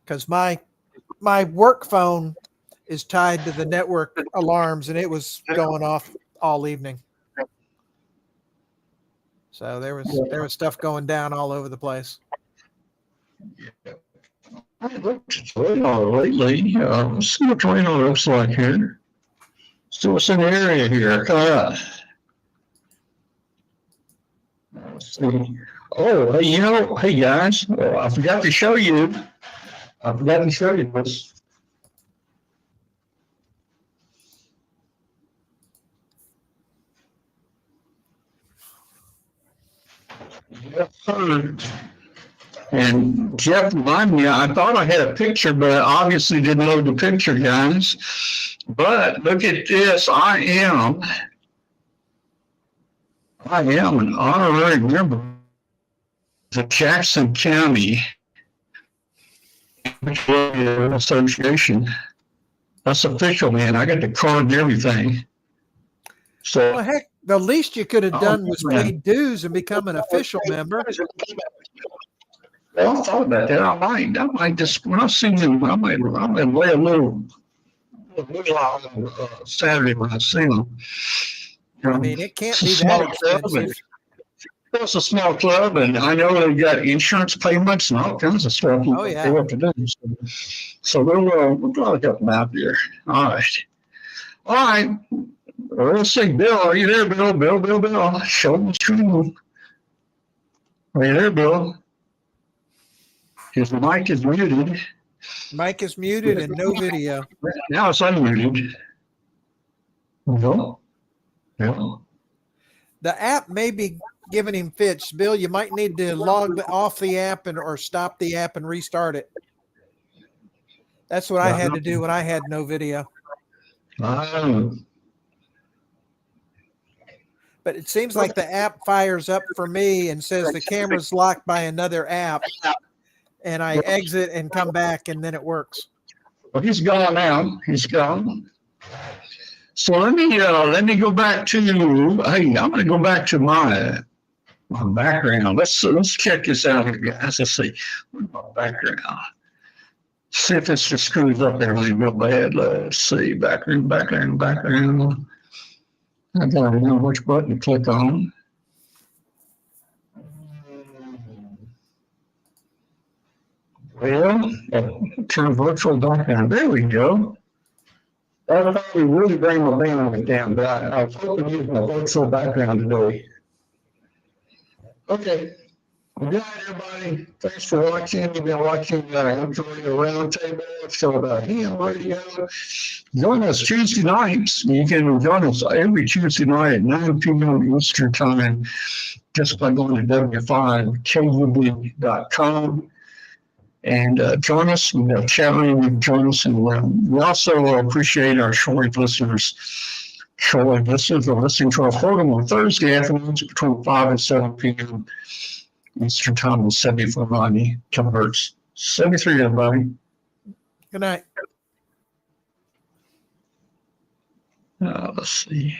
Because my work phone is tied to the network alarms, and it was going off all evening. So there was stuff going down all over the place. Yeah. I looked at radar lately. Let's see what radar looks like here. So what's in the area here? Let's see. Oh, hey, hey guys, I forgot to show you. I forgot to show you this. Yes, sir. And Jeff reminded me, I thought I had a picture, but I obviously didn't load the picture, guys. But look at this. I am an honorary member of the Jackson County Association. That's official, man. I got the card and everything. So, Well, heck, the least you could have done was pay dues and become an official member. Well, I thought about that. I might just, when I see them, I might lay a little Saturday when I see them. I mean, it can't be that expensive. It's a small club, and I know they've got insurance payments and all kinds of stuff. Oh, yeah. They have to do. So we'll probably help them out here. All right. Well, let's see. Bill, are you there, Bill? Bill. Show me the screen. Are you there, Bill? His mic is muted. Mic is muted and no video. Now it's unmuted. No. The app may be giving him fits. Bill, you might need to log off the app or stop the app and restart it. That's what I had to do when I had no video. But it seems like the app fires up for me and says the camera's locked by another app. And I exit and come back, and then it works. Well, he's gone now. He's gone. So let me go back to. Hey, I'm going to go back to my background. Let's check this out here, guys. Let's see my background. See if this just screws up everything real bad. Let's see background. I gotta know which button to click on. Well, turn virtual background. There we go. I thought we really bring my band down, but I was hoping to use my virtual background today. Okay. Good night, everybody. Thanks for watching. You've been watching Huntsville Roundtable. Show about ham radio. Join us Tuesday nights. You can join us every Tuesday night at 9 p.m. Eastern Time just by going to w5kub.com. And join us, chat room, join us. And we also appreciate our shortwave listeners. Shortwave listeners are listening to our program on Thursday afternoons between 5 and 7 p.m. Eastern Time on 7490 kilohertz. 73, everybody. Good night. Let's see.